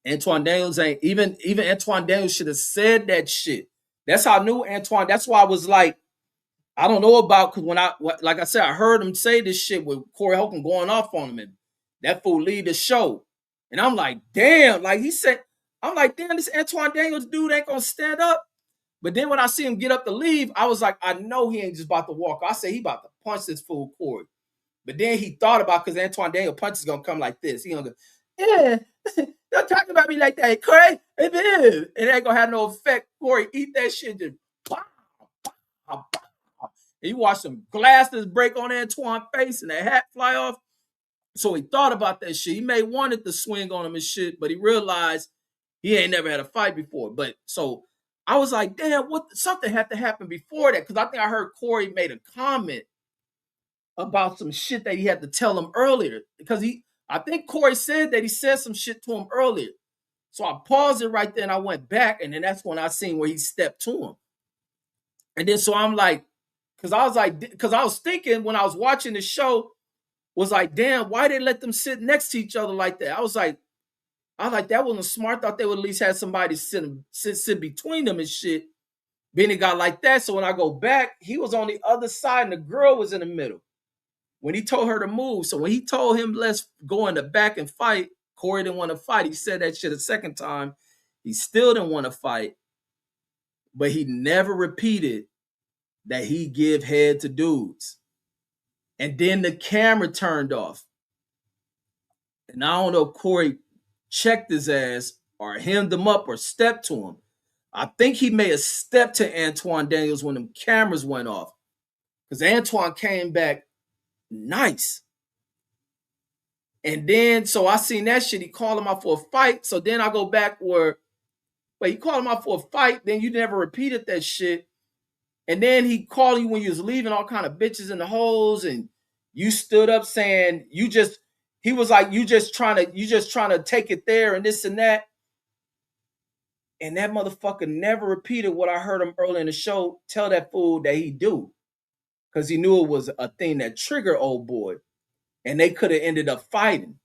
Antoine Daniels ain't even Antoine Daniels should have said that shit. That's how I knew Antoine. That's why I was like, I don't know about, because like I said, I heard him say this shit with Corey Holcomb going off on him, and that fool lead the show. And I'm like, damn, like he said, I'm like, damn, this Antoine Daniels dude ain't gonna stand up. But then when I see him get up to leave, I was like, I know he ain't just about to walk. I say he about to punch this fool Corey. But then he thought about, because Antoine Daniels punch is gonna come like this. He gonna go, yeah, don't talk about me like that, Corey. It ain't gonna have no effect. Corey, eat that shit, just pow, pow, pow. He watched some glasses break on Antoine's face and the hat fly off. So he thought about that shit. He may wanted to swing on him and shit, but he realized he ain't never had a fight before. But so I was like, damn, something had to happen before that. Because I think I heard Corey made a comment about some shit that he had to tell him earlier. Because I think Corey said that he said some shit to him earlier. So I paused it right there and I went back. And then that's when I seen where he stepped to him. And then so I'm like, because I was thinking when I was watching the show, was like, damn, why they let them sit next to each other like that? I was like, that wasn't smart. Thought they would at least have somebody sit between them and shit. Being a guy like that. So when I go back, he was on the other side and the girl was in the middle. When he told her to move. So when he told him, let's go in the back and fight, Corey didn't want to fight. He said that shit a second time. He still didn't want to fight. But he never repeated that he give head to dudes. And then the camera turned off. And I don't know if Corey checked his ass or hemmed him up or stepped to him. I think he may have stepped to Antoine Daniels when them cameras went off. Because Antoine came back nice. And then, so I seen that shit. He called him out for a fight. So then I go back where, wait, you called him out for a fight. Then you never repeated that shit. And then he called you when you was leaving all kind of bitches in the holes, and you stood up saying he was like, you just trying to take it there and this and that. And that motherfucker never repeated what I heard him early in the show tell that fool that he do. Because he knew it was a thing that triggered old boy. And they could have ended up fighting.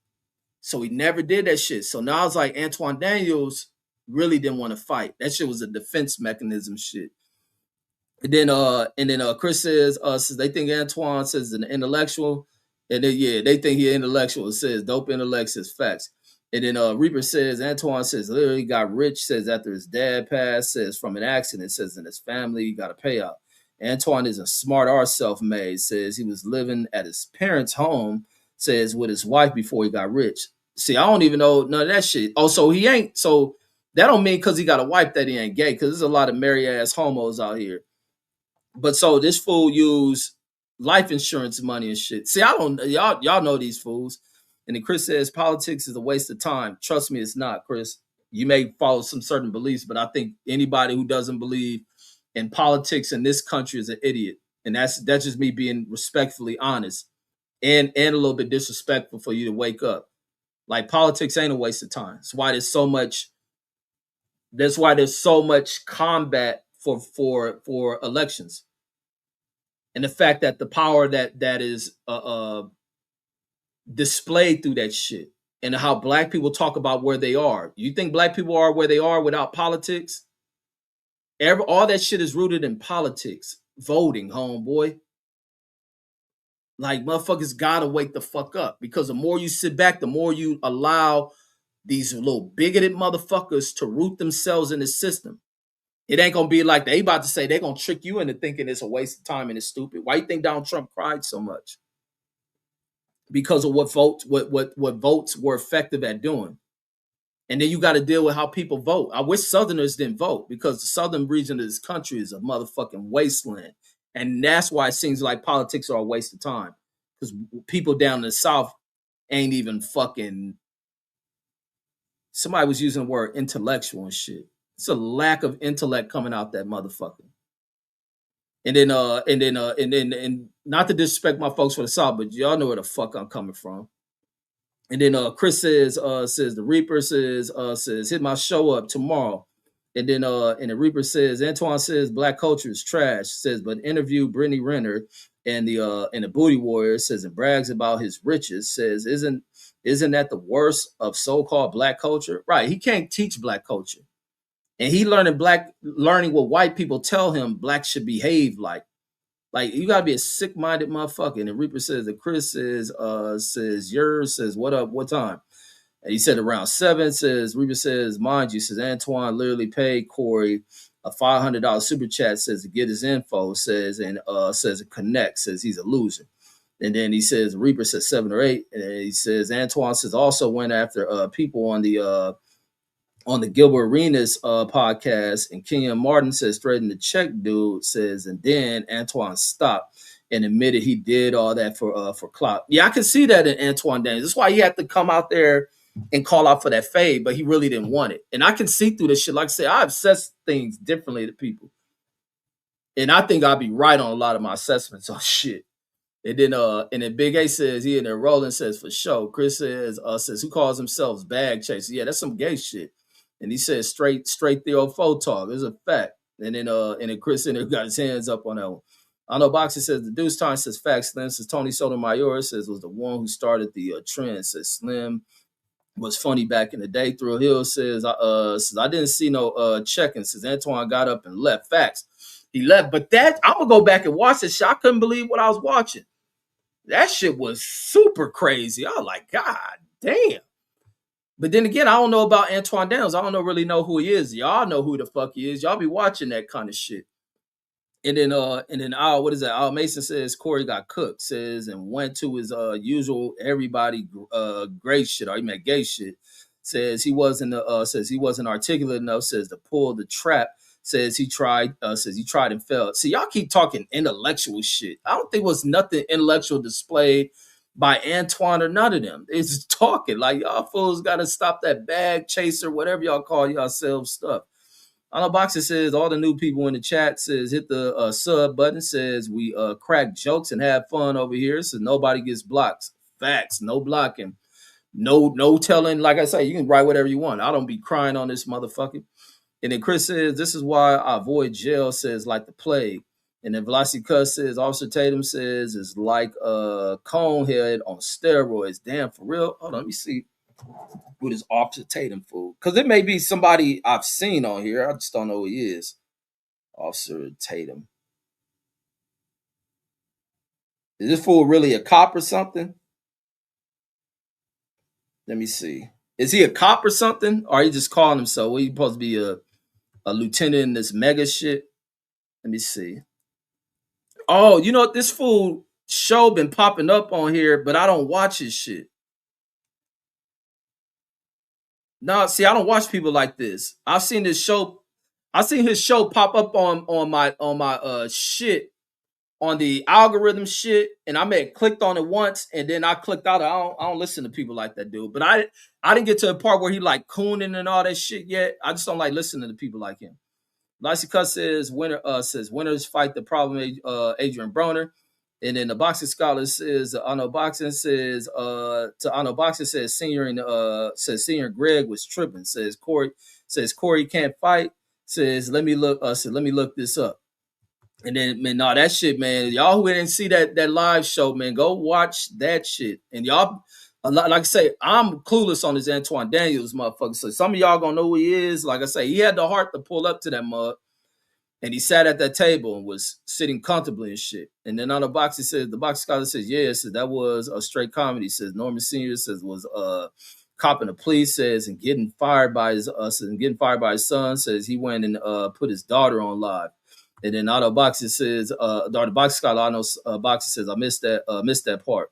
So he never did that shit. So now it's like Anton Daniels really didn't want to fight. That shit was a defense mechanism shit. And then Chris says they think Antoine says an intellectual, and then yeah, they think he intellectual. It says dope intellect says facts. And then Reaper says Antoine says literally got rich, says after his dad passed, says from an accident, says in his family he got a payout. Antoine is a smart arse self-made, says he was living at his parents' home, says with his wife before he got rich. See, I don't even know none of that shit. Oh, so he ain't, so that don't mean because he got a wife that he ain't gay, because there's a lot of married ass homos out here. But so this fool use life insurance money and shit. See, I don't, y'all know these fools. And then Chris says politics is a waste of time. Trust me, it's not, Chris. You may follow some certain beliefs, but I think anybody who doesn't believe in politics in this country is an idiot. And that's just me being respectfully honest and a little bit disrespectful for you to wake up. Like politics ain't a waste of time. That's why there's so much combat for elections. And the fact that the power that is displayed through that shit, and how black people talk about where they are. You think black people are where they are without politics? All that shit is rooted in politics. Voting, homeboy. Like, motherfuckers gotta wake the fuck up, because the more you sit back, the more you allow these little bigoted motherfuckers to root themselves in the system. It ain't gonna be like they about to say they're gonna trick you into thinking it's a waste of time and it's stupid. Why you think Donald Trump cried so much? Because of what votes were effective at doing. And then you got to deal with how people vote. I wish Southerners didn't vote, because the southern region of this country is a motherfucking wasteland. And that's why it seems like politics are a waste of time. Because people down in the South ain't even fucking. Somebody was using the word intellectual and shit. It's a lack of intellect coming out that motherfucker. And then not to disrespect my folks for the South, but y'all know where the fuck I'm coming from. And then Chris says the Reaper says hit my show up tomorrow. And then and the Reaper says Antoine says black culture is trash. Says but interview Brittany Renner and the Booty Warrior, says and brags about his riches. Says isn't that the worst of so-called black culture? Right. He can't teach black culture. And he learning what white people tell him black should behave like. Like, you gotta be a sick-minded motherfucker. And the Reaper says that Chris says yours, says what up, what time? And he said around 7, says Reaper says, mind you, says Antoine literally paid Corey a $500 super chat, says to get his info, says it connect, says he's a loser. And then he says Reaper says 7 or 8, and he says Antoine says also went after people on the Gilbert Arenas podcast, and Kenyon Martin says threatened to check dude, says, and then Antoine stopped and admitted he did all that for clout. Yeah, I can see that in Antoine Daniels. That's why he had to come out there and call out for that fade, but he really didn't want it. And I can see through this shit. Like I say, I assess things differently to people. And I think I'll be right on a lot of my assessments on shit. And then Big A says he in there. Roland says for sure. Chris says who calls themselves bag chasers? Yeah, that's some gay shit. And he says straight Theo Fo talk. It's a fact. And then Chris in there got his hands up on that one. I know Boxer says the Deuce Time says facts. Slim says Tony Sotomayor says was the one who started the trend. Says Slim was funny back in the day. Thrill Hill says I didn't see no checking. Says Antoine got up and left. Facts. He left. But that I'm gonna go back and watch this shit. I couldn't believe what I was watching. That shit was super crazy. I was like, God damn. But then again, I don't know about Antoine Daniels. I don't really know who he is. Y'all know who the fuck he is. Y'all be watching that kind of shit. And then what is that? Al Mason says Corey got cooked, says, and went to his usual everybody great shit, or he meant gay shit. Says he wasn't articulate enough, says to pull the trap. Says he tried and failed. See, y'all keep talking intellectual shit. I don't think it was nothing intellectual displayed by Antoine or none of them. It's just talking. Like, y'all fools gotta stop that bag chaser, whatever y'all call yourselves stuff. I know Boxer says all the new people in the chat says hit the sub button, says we crack jokes and have fun over here. So nobody gets blocked. Facts, no blocking. No telling. Like I say, you can write whatever you want. I don't be crying on this motherfucker. And then Chris says, this is why I avoid jail, says, like the plague. And then Velocity Cuss says, Officer Tatum says, it's like a cone head on steroids. Damn, for real? Hold on, let me see. with his Officer Tatum fool. Because it may be somebody I've seen on here. I just don't know who he is. Officer Tatum. Is this fool really a cop or something? Let me see. Is he a cop or something? Or are he just calling himself? Well, he supposed to be a lieutenant in this mega shit. Let me see. Oh, you know what? This fool show been popping up on here, but I don't watch his shit. No, see, I don't watch people like this. I've seen this show. I've seen his show pop up on my shit on the algorithm shit, and I may have clicked on it once, and then I clicked out. I don't listen to people like that, dude. But I didn't get to the part where he like cooning and all that shit yet. I just don't like listening to people like him. Lacey Cut says winners fight the problem. Adrian Broner. And then the boxing scholar says Ano Boxing to Ano Boxing senior Greg was tripping. Corey can't fight. Says let me look this up. And then man, no, that shit, man. Y'all who didn't see that live show, man, go watch that shit. And y'all, like I say, I'm clueless on this Antondaniels motherfucker. So some of y'all gonna know who he is. Like I say, he had the heart to pull up to that mug. And he sat at that table and was sitting comfortably and shit. And then on the box, the box scholar says, yeah, says that was a straight comedy. Says Norman Sr. says was copping the police, says, and getting fired by his son, says he went and put his daughter on live. And then Otto Boxer says, the box scholar, I know Boxer says, I missed that part.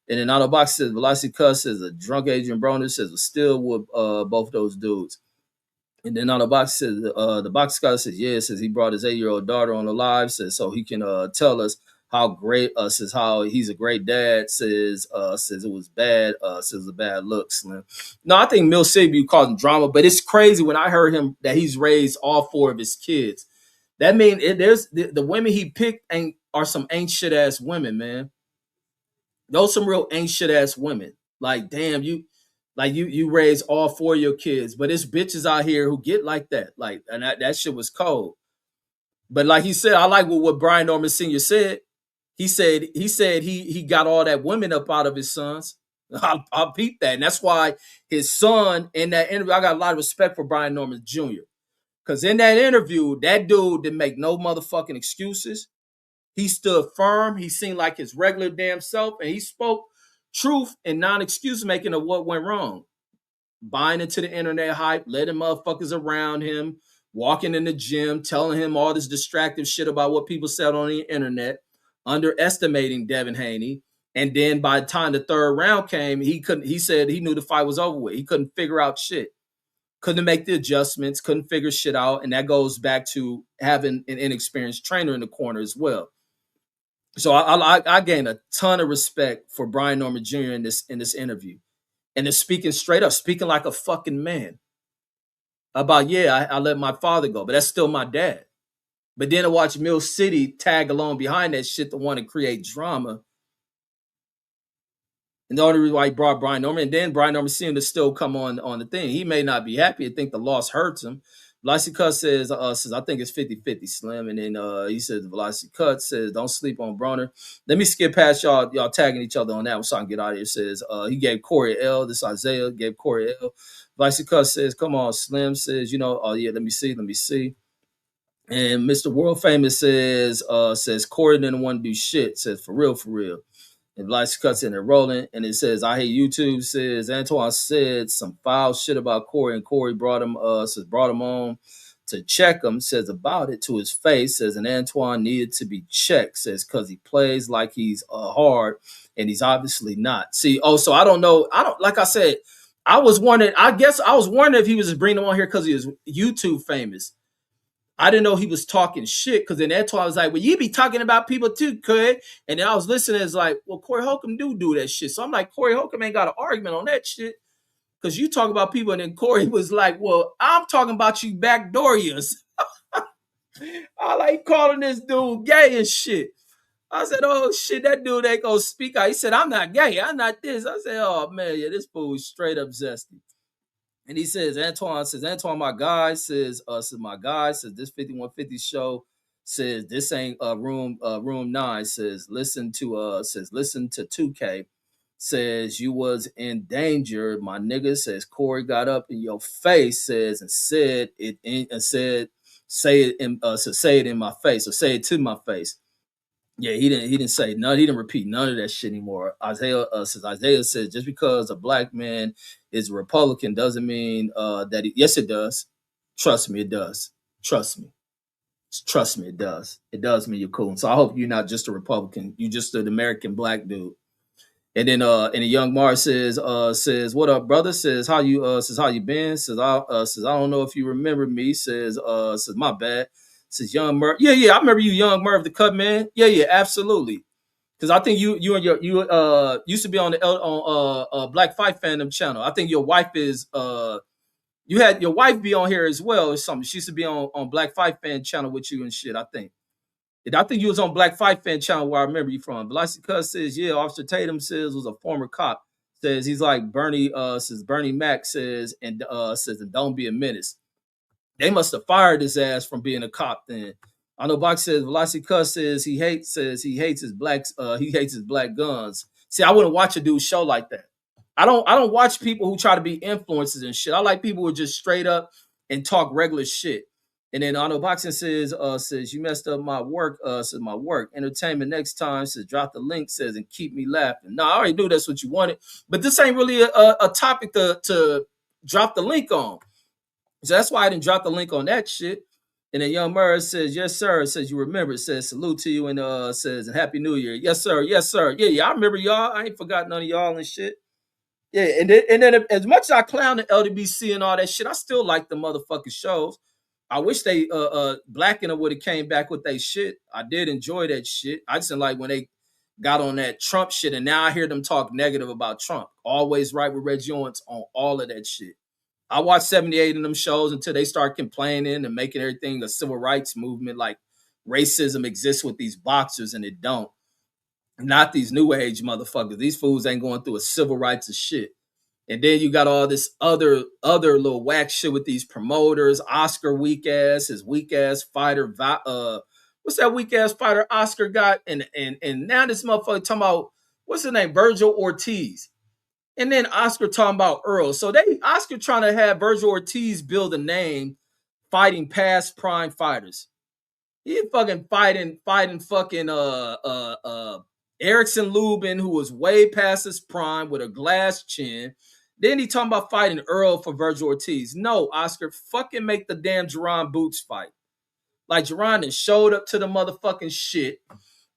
And then Otto Boxer says, Velocity Cuss says, a drunk Adrian Broner says, was still with both those dudes. And then on the box says the box scholar says, yeah, says he brought his 8-year-old daughter on the live, says so he can tell us how great says how he's a great dad, says it was bad, says it was a bad look, Slim. No, I think Mill City caused him drama, but it's crazy when I heard him that he's raised all 4 of his kids. That means there's the women he picked are some ain't shit ass women, man. Those some real ain't shit ass women. Like, damn, you raise all 4 of your kids, but it's bitches out here who get like that. Like, and that shit was cold. But like he said, I like what Brian Norman Sr. said. He said he got all that women up out of his sons. I'll peep that. And that's why his son in that interview, I got a lot of respect for Brian Norman Jr. Because in that interview, that dude didn't make no motherfucking excuses. He stood firm. He seemed like his regular damn self, and he spoke truth and non-excuse making of what went wrong. Buying into the internet hype, letting motherfuckers around him, walking in the gym, telling him all this distractive shit about what people said on the internet, underestimating Devin Haney. And then by the time the 3rd round came, he said he knew the fight was over with. He couldn't figure out shit. Couldn't make the adjustments, couldn't figure shit out. And that goes back to having an inexperienced trainer in the corner as well. So I gained a ton of respect for Brian Norman Jr. in this interview. And is speaking straight up, speaking like a fucking man. About, yeah, I let my father go, but that's still my dad. But then to watch Mill City tag along behind that shit to want to create drama. And the only reason why he brought Brian Norman, and then Brian Norman seemed to still come on the thing. He may not be happy and think the loss hurts him. Velocity Cut says I think it's 50-50 Slim. And then he says Velocity Cut says, don't sleep on Broner. Let me skip past y'all tagging each other on that one so I can get out of here. Says he gave Corey L. This Isaiah gave Corey L. Velocity Cut says, come on, Slim says, oh yeah, let me see. And Mr. World Famous says Corey didn't want to do shit. Says for real. And Velocity Cuts in there rolling, and it says, I hate YouTube, says Antoine said some foul shit about Corey, and Corey brought him on to check him, says about it to his face, says, and Antoine needed to be checked, says, because he plays like he's hard, and he's obviously not. See, so I don't know. Like I said, I was wondering if he was just bringing him on here because he was YouTube famous. I didn't know he was talking shit because then Antoine was like, well, you be talking about people too, Corey. And then I was listening, it's like, well, Corey Holcomb do that shit. So I'm like, Corey Holcomb ain't got an argument on that shit because you talk about people. And then Corey was like, well, I'm talking about you backdoorians. I like calling this dude gay and shit. I said, oh shit, that dude ain't gonna speak out. He said, I'm not gay. I'm not this. I said, oh man, yeah, this fool is straight up zesty. And he says, Antoine, my guy, says this 5150 show says this ain't room 9, says listen to 2K, says you was in danger, my nigga. Says Corey got up in your face, says and said it and said say it in so say it in my face or say it to my face. Yeah, he didn't say none. He didn't repeat none of that shit anymore. Isaiah says just because a black man is a Republican doesn't mean that yes it does. Trust me, it does. Trust me. Trust me, it does. It does mean you're cool. So I hope you're not just a Republican. You just an American black dude. And the young Mars says, what up, brother? Says how you been? Says I don't know if you remember me. Says my bad. Says young Merv. Yeah, I remember you, young Merv the cut man. Yeah, absolutely. Because I think you used to be on the Black Fight Fandom channel. I think your wife is you had your wife be on here as well or something. She used to be on Black Fight Fan channel with you and shit, I think. And I think you was on Black Fight Fan channel where I remember you from. Velocity Cuss says, yeah, Officer Tatum says was a former cop. Says he's like Bernie, says Bernie Mac says, and don't be a menace. They must have fired his ass from being a cop then. I know Box says Velocity Cuss says he hates his black guns. See, I wouldn't watch a dude show like that. I don't watch people who try to be influencers and shit. I like people who just straight up and talk regular shit. And then Arnold Boxing says you messed up my work. Says my work. Entertainment next time says drop the link says and keep me laughing. No, I already knew that's what you wanted, but this ain't really a topic to drop the link on. So that's why I didn't drop the link on that shit. And then Young Murray says, yes, sir. It says you remember. It says salute to you and says and Happy New Year. Yes, sir. Yes, sir. Yeah, I remember y'all. I ain't forgot none of y'all and shit. Yeah, and then as much as I clown the LDBC and all that shit, I still like the motherfucking shows. I wish they Blacken would have came back with their shit. I did enjoy that shit. I just didn't like when they got on that Trump shit, and now I hear them talk negative about Trump. Always right with Reggie Owens on all of that shit. I watched 78 of them shows until they start complaining and making everything a civil rights movement, like racism exists with these boxers and it don't. Not these new age motherfuckers. These fools ain't going through a civil rights of shit. And then you got all this other little whack shit with these promoters. Oscar his weak ass fighter. What's that weak ass fighter Oscar got? And now this motherfucker talking about what's his name, Virgil Ortiz. And then Oscar talking about Earl. So Oscar trying to have Virgil Ortiz build a name fighting past prime fighters. He fucking fighting fucking Erickson Lubin, who was way past his prime with a glass chin. Then he talking about fighting Earl for Virgil Ortiz. No, Oscar, fucking make the damn Jerron Boots fight. Like Jerron then showed up to the motherfucking shit.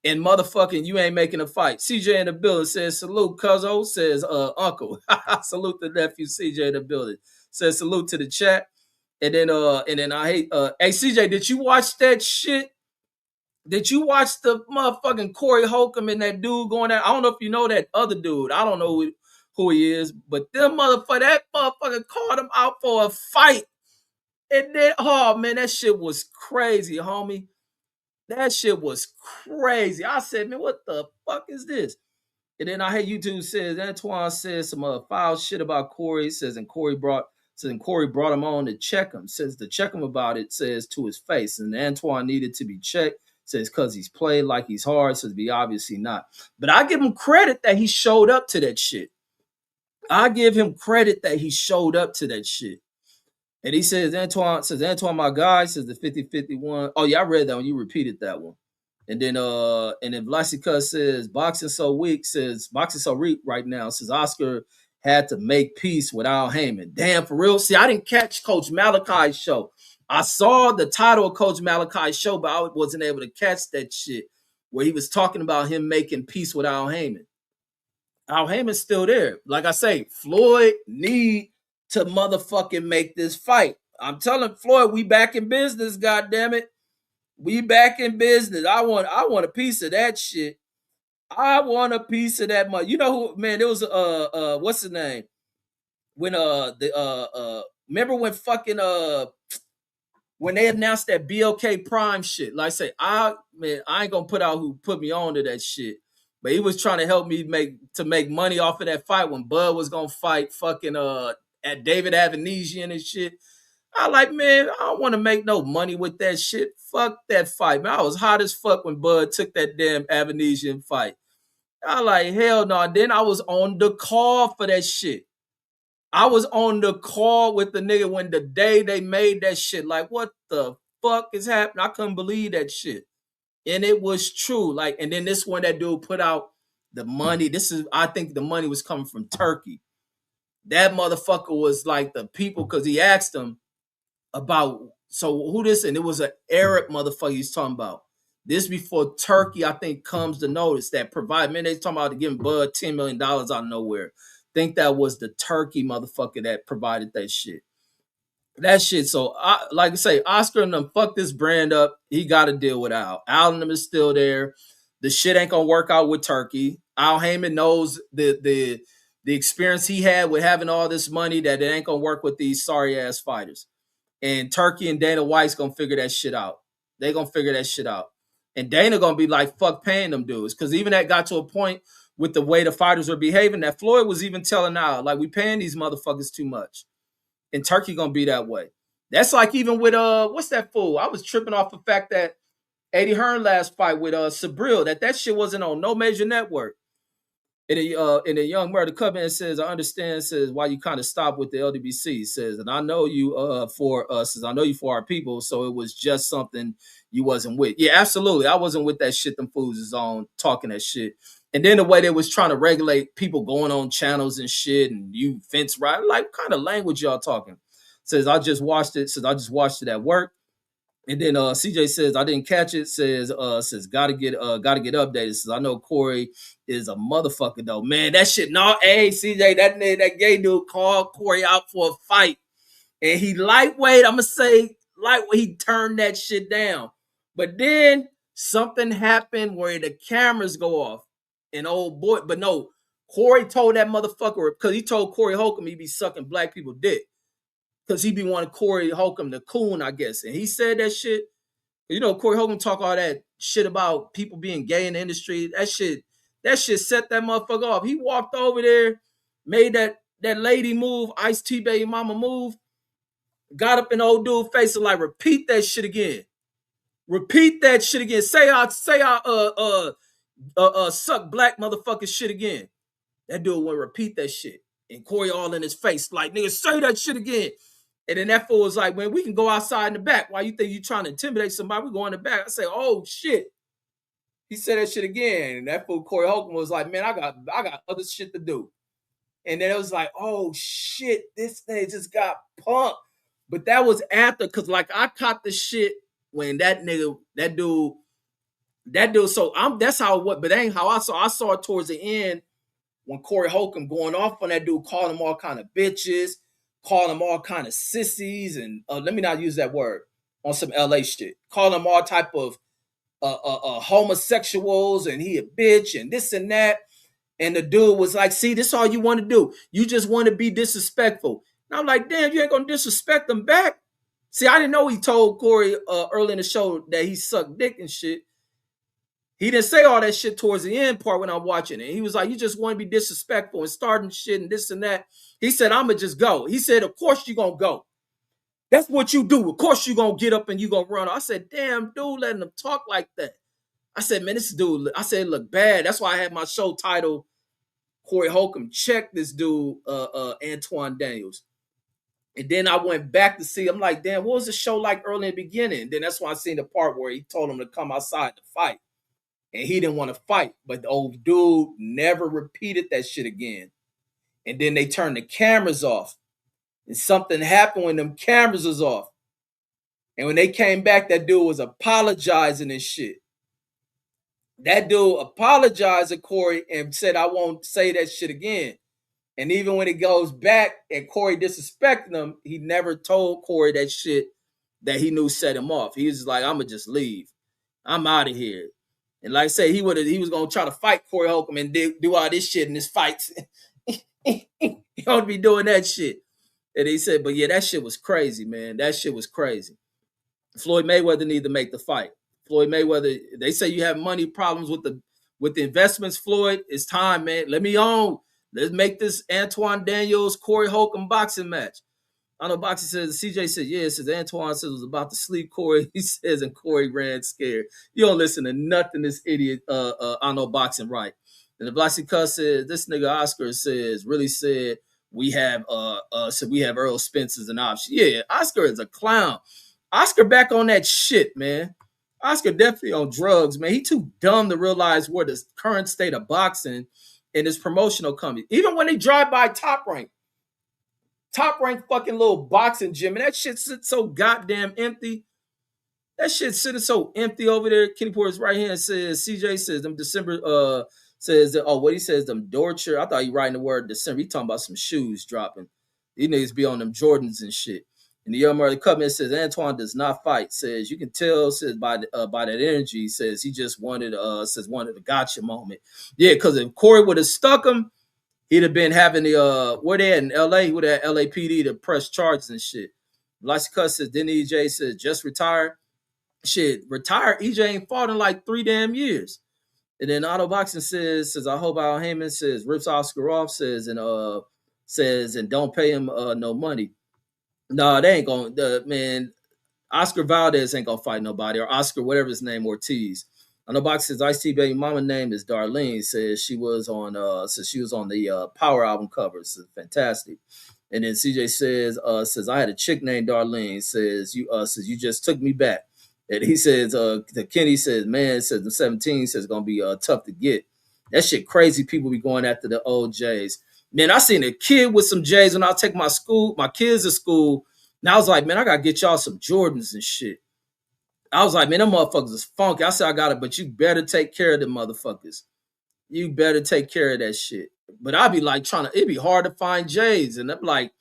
And motherfucking, you ain't making a fight. CJ in the building says, salute, cuzzo. Says, uncle. Salute the nephew, CJ in the building. Says, salute to the chat. And then I hate, hey, CJ, did you watch that shit? Did you watch the motherfucking Corey Holcomb and that dude going out? I don't know if you know that other dude. I don't know who he is, but that motherfucker called him out for a fight. And then, oh man, that shit was crazy, homie. That shit was crazy. I said, man, what the fuck is this? And then I hear YouTube says, Antoine says some foul shit about Corey. And Corey brought him on to check him. Says to check him about it, says to his face. And Antoine needed to be checked. Says because he's played like he's hard. Says be obviously not. But I give him credit that he showed up to that shit. I give him credit that he showed up to that shit. And he says, Antoine, my guy, says the 50-51. Oh, yeah, I read that one. You repeated that one. And then Vlasica says, boxing so weak right now. Says Oscar had to make peace with Al Heyman. Damn, for real. See, I didn't catch Coach Malachi's show. I saw the title of Coach Malachi's show, but I wasn't able to catch that shit where he was talking about him making peace with Al Heyman. Al Heyman's still there. Like I say, Floyd need to motherfucking make this fight. I'm telling Floyd, we back in business, goddammit. We back in business. I want a piece of that shit. I want a piece of that money. You know who, man, there was what's his name? When remember when fucking when they announced that BLK Prime shit. Like I say, I ain't gonna put out who put me on to that shit. But he was trying to help me make money off of that fight when Bud was gonna fight fucking at David Avanesian and shit. I like, man, I don't want to make no money with that shit. Fuck that fight, man. I was hot as fuck when Bud took that damn Avanesian fight. I like, hell no. Then I was on the call for that shit. I was on the call with the nigga when the day they made that shit. Like, what the fuck is happening? I couldn't believe that shit. And it was true. Like, and then this one that dude put out the money. I think the money was coming from Turkey. That motherfucker was like the people, because he asked them about, so who this, and it was an Arab motherfucker he's talking about. This before Turkey, I think, comes to notice that provide, man, they talking about giving Bud $10 million out of nowhere. Think that was the Turkey motherfucker that provided that shit. That shit. So, like I say, Oscar and them fucked this brand up. He got to deal with Al. Al and them is still there. The shit ain't gonna work out with Turkey. Al Heyman knows the experience he had with having all this money, that it ain't gonna work with these sorry ass fighters. And Turkey and Dana White's gonna figure that shit out. They gonna figure that shit out. And Dana gonna be like, fuck paying them dudes. Cause even that got to a point with the way the fighters were behaving that Floyd was even telling Al, like, we paying these motherfuckers too much. And Turkey gonna be that way. That's like even with what's that fool? I was tripping off the fact that Eddie Hearn last fight with Sabril, that shit wasn't on no major network. In a young murder covenant, says, I understand, says, why you kind of stopped with the LDBC, says, and I know you for us, says, I know you for our people, so it was just something you wasn't with. Yeah, absolutely. I wasn't with that shit them fools is on talking that shit. And then the way they was trying to regulate people going on channels and shit, and you fence right, like, what kind of language y'all talking? Says, I just watched it, says, I just watched it at work. And then CJ says, I didn't catch it, says gotta get updated. Says, I know Corey is a motherfucker though. Man, that shit, no, hey, CJ, that gay dude called Corey out for a fight. And he lightweight, I'm gonna say lightweight, he turned that shit down. But then something happened where the cameras go off. And old boy, but no, Corey told that motherfucker, because he told Corey Holcomb he be sucking black people dick. Because he be wanting Corey Holcomb to coon, I guess. And he said that shit. You know, Corey Holcomb talk all that shit about people being gay in the industry. That shit set that motherfucker off. He walked over there, made that lady move, Ice-T baby mama move, got up in old dude's face and like, repeat that shit again. Repeat that shit again. Say I suck black motherfucker shit again. That dude want to repeat that shit. And Corey all in his face, like, nigga, say that shit again. And then that fool was like, man, we can go outside in the back. Why you think you trying to intimidate somebody? We go in the back. I say, oh shit. He said that shit again. And that fool Corey Holcomb was like, man, I got other shit to do. And then it was like, oh shit, this thing just got pumped. But that was after, because like I caught the shit when that dude, so that's how it was, but that ain't how I saw it towards the end when Corey Holcomb going off on that dude, calling them all kind of bitches, calling them all kind of sissies, and let me not use that word on some LA shit. Calling them all type of homosexuals, and he a bitch, and this and that. And the dude was like, see, this is all you want to do. You just want to be disrespectful. And I'm like, damn, you ain't going to disrespect them back? See, I didn't know he told Corey early in the show that he sucked dick and shit. He didn't say all that shit towards the end part when I'm watching it. He was like, you just want to be disrespectful and starting shit and this and that. He said, I'm going to just go. He said, of course you're going to go. That's what you do. Of course you're going to get up and you're going to run. I said, damn, dude, letting them talk like that. I said, man, this dude, I said, look bad. That's why I had my show titled Corey Holcomb, check this dude, Antondaniels. And then I went back to see, I'm like, damn, what was the show like early in the beginning? And then that's why I seen the part where he told him to come outside to fight. And he didn't want to fight. But the old dude never repeated that shit again. And then they turned the cameras off. And something happened when them cameras was off. And when they came back, that dude was apologizing and shit. That dude apologized to Corey and said, I won't say that shit again. And even when it goes back and Corey disrespecting him, he never told Corey that shit that he knew set him off. He was like, I'm going to just leave. I'm out of here. And like I say, he was going to try to fight Corey Holcomb and do all this shit in his fights. He ought to be doing that shit. And he said, but yeah, that shit was crazy, man. That shit was crazy. Floyd Mayweather need to make the fight. Floyd Mayweather, they say you have money problems with the investments, Floyd. It's time, man. Let me on. Let's make this Anton Daniels, Corey Holcomb boxing match. I know boxing says, CJ said, yeah, it says Antoine says was about to sleep Corey. He says, and Corey ran scared. You don't listen to nothing this idiot, I know boxing right. And the Blacksy Cuss says, this nigga Oscar says, really said, we have Earl Spence as an option. Yeah, Oscar is a clown. Oscar back on that shit, man. Oscar definitely on drugs, man. He too dumb to realize where the current state of boxing and his promotional company. Even when they drive by top rank fucking little boxing gym, and that shit sits so goddamn empty. That shit sitting so empty over there. Kenny Porter's right hand says, CJ says them December says that, oh, what he says, them Dorcher. I thought he writing the word December. He talking about some shoes dropping. These niggas be on them Jordans and shit. And the young Murray Cutman says Antoine does not fight. Says you can tell, says by that energy, says he just wanted a gotcha moment. Yeah, because if Corey would have stuck him, he'd have been having the where they at in LA, he would have had LAPD to press charges and shit. Lassie Cuss says, then EJ says just retire. Shit, retire. EJ ain't fought in like 3 damn years. And then Auto Boxing says I hope Al Heyman says rips Oscar off, says and don't pay him no money. No, they ain't gonna man. Oscar Valdez ain't gonna fight nobody, or Oscar, whatever his name, Ortiz. Auto Boxing says Ice-T baby mama name is Darlene. Says she was on the Power album cover. It's fantastic. And then CJ says I had a chick named Darlene. Says you just took me back. And he says, Kenny says, man, says the 17 says it's gonna be tough to get. That shit crazy. People be going after the old J's. Man, I seen a kid with some J's when I take my kids to school. And I was like, man, I gotta get y'all some Jordans and shit. I was like, man, them motherfuckers is funky. I said, I got it, but you better take care of them motherfuckers. You better take care of that shit. But I'd be like it'd be hard to find J's. And I'm like,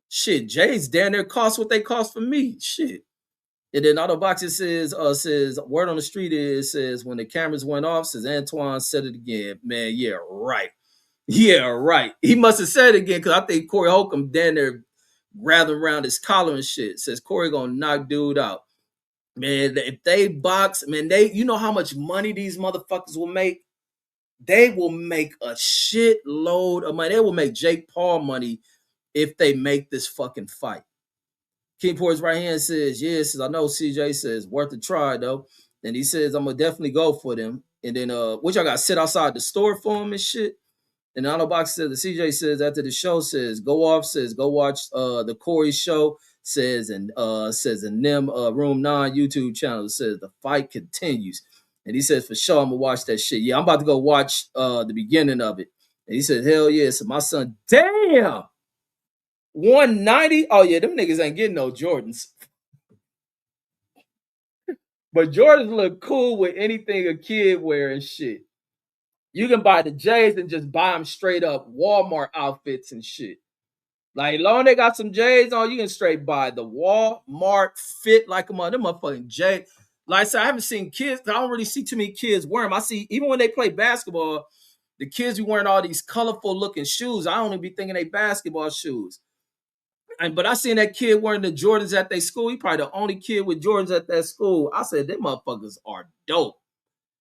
shit, J's down there cost what they cost for me. Shit. And then Auto Boxing says word on the street says when the cameras went off, says Antoine said it again. Man, yeah, right. Yeah, right. He must have said it again because I think Corey Holcomb down there grabbing around his collar and shit. Says Corey gonna knock dude out. Man, if they box, man, you know how much money these motherfuckers will make? They will make a shitload of money. They will make Jake Paul money if they make this fucking fight. King Porter's right hand says, yeah, says I know CJ says worth a try though. And he says I'm gonna definitely go for them. And then which I gotta sit outside the store for him and shit. And Auto Box says the CJ says after the show says go watch the Corey show says and them Room 9 YouTube channel says the fight continues. And he says for sure I'm gonna watch that shit. Yeah, I'm about to go watch the beginning of it. And he said, hell yeah. So my son, damn. 190. Oh yeah, them niggas ain't getting no Jordans. But Jordans look cool with anything a kid wear and shit. You can buy the J's and just buy them straight up Walmart outfits and shit. Like long they got some J's on, you can straight buy the Walmart fit like them motherfucking J. Like I said, I haven't seen kids. I don't really see too many kids wearing them. I see even when they play basketball, the kids be wearing all these colorful looking shoes. I don't even be thinking they basketball shoes. But I seen that kid wearing the Jordans at their school. He probably the only kid with Jordans at that school. I said, them motherfuckers are dope.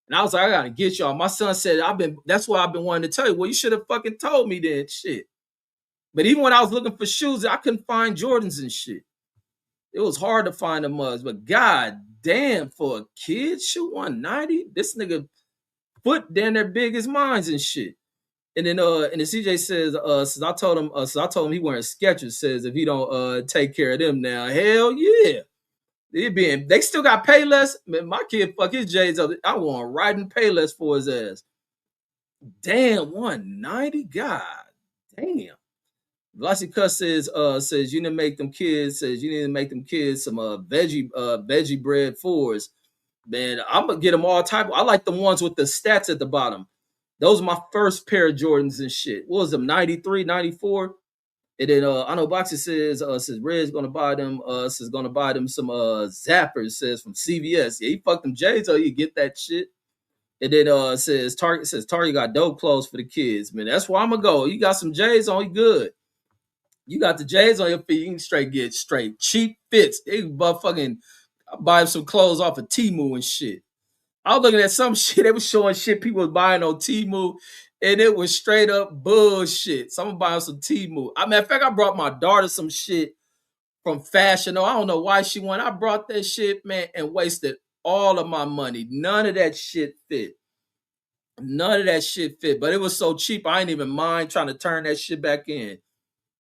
And I was like, I gotta get y'all. My son said, that's why I've been wanting to tell you. Well, you should have fucking told me then. Shit. But even when I was looking for shoes, I couldn't find Jordans and shit. It was hard to find the mugs. But god damn, for a kid, shoot 190. This nigga foot down there big as mines and shit. And then the CJ says I told him he wearing Skechers, says if he don't take care of them now, hell yeah. They still got Payless. Man, my kid fuck his J's up. I want riding Payless for his ass. Damn, 190. God damn. Velocity Cuss says you need to make them kids some veggie bread fours. Man, I'm gonna get them all type. I like the ones with the stats at the bottom. Those are my first pair of Jordans and shit. What was them? 93, 94? And then I know Boxer says Red's gonna buy them some zappers, says from CVS. Yeah, he fucked them J's so you get that shit. And then says Target got dope clothes for the kids. Man, that's where I'm gonna go. You got some J's on, you good. You got the J's on your feet, you can get straight cheap fits. They fucking buy some clothes off of Temu and shit. I was looking at some shit. They was showing shit people was buying on Temu, and it was straight up bullshit. Someone buying some Temu. In fact, I brought my daughter some shit from Fashion. I don't know why she went. I brought that shit, man, and wasted all of my money. None of that shit fit. None of that shit fit, but it was so cheap. I ain't even mind trying to turn that shit back in.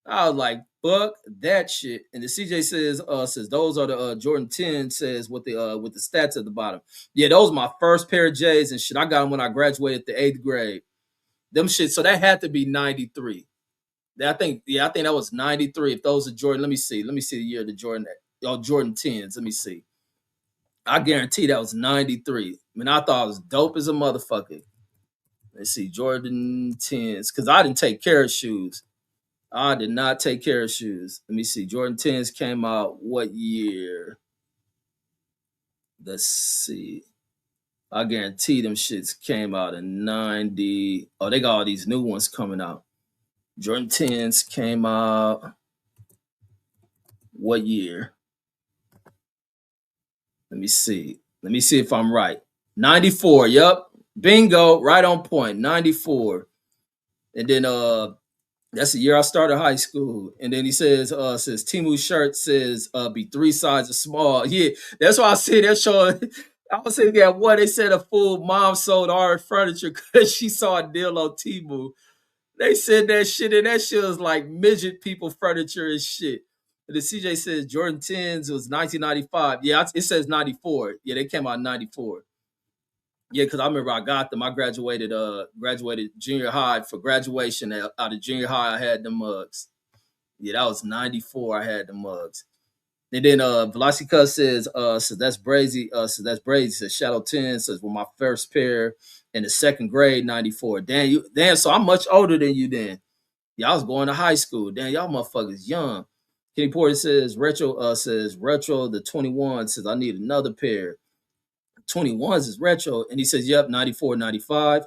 I was like, fuck that shit. And the CJ says those are the Jordan 10 says with the stats at the bottom. Yeah, those are my first pair of J's and shit. I got them when I graduated the 8th grade. Them shit. So that had to be 93. I think that was 93. If those are Jordan, let me see. Let me see the year of the Jordan 10s. Let me see. I guarantee that was 93. I mean, I thought it was dope as a motherfucker. Let's see, Jordan 10s. Because I didn't take care of shoes. I did not take care of shoes. Let me see. Jordan 10s came out what year? Let's see. I guarantee them shits came out in 90. Oh, they got all these new ones coming out. Jordan 10s came out what year? Let me see. Let me see if I'm right. 94. Yep. Bingo. Right on point. 94. And then that's the year I started high school. And then he says Timu's shirt says be 3 sizes small. Yeah, that's why I see that show. I was saying that what they said a fool mom sold our furniture because she saw a deal on Timu. They said that shit, and that shit was like midget people furniture and shit. And the CJ says Jordan 10s was 1995. Yeah, it says 94. Yeah, they came out in 94. Yeah, because I remember I got them. I graduated junior high for graduation. Out of junior high, I had the mugs. Yeah, that was 94. I had the mugs. And then Velocity says that's brazy. That's brazy. Says Shadow 10 says well, my first pair in the 2nd grade, 94. Damn, so I'm much older than you then. Yeah, I was going to high school. Damn, y'all motherfuckers young. Kenny Porter says retro the 21 says I need another pair. 21s is retro. And he says, yep, 94, 95.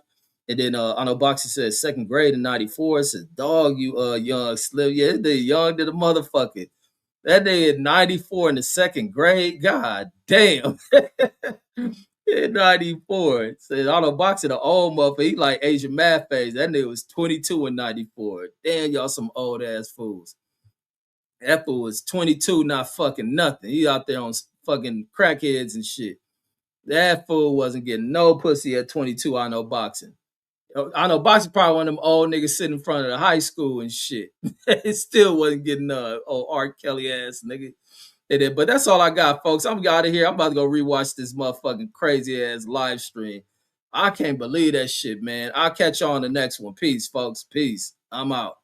And then Arnold Boxer says 2nd grade in 94. It says, dog, you young slim. Yeah, they young to the motherfucker. That day in 94 in the 2nd grade. God damn. In 94. It says Arnold Boxer, the old motherfucker. He like Asian math phase. That nigga was 22 in 94. Damn, y'all some old ass fools. That fool was 22, not fucking nothing. He out there on fucking crackheads and shit. That fool wasn't getting no pussy at 22. I know boxing. I know boxing probably one of them old niggas sitting in front of the high school and shit. It still wasn't getting old Art Kelly ass nigga. But that's all I got, folks. I'm out of here. I'm about to go rewatch this motherfucking crazy ass live stream. I can't believe that shit, man. I'll catch you on the next one. Peace, folks. Peace. I'm out.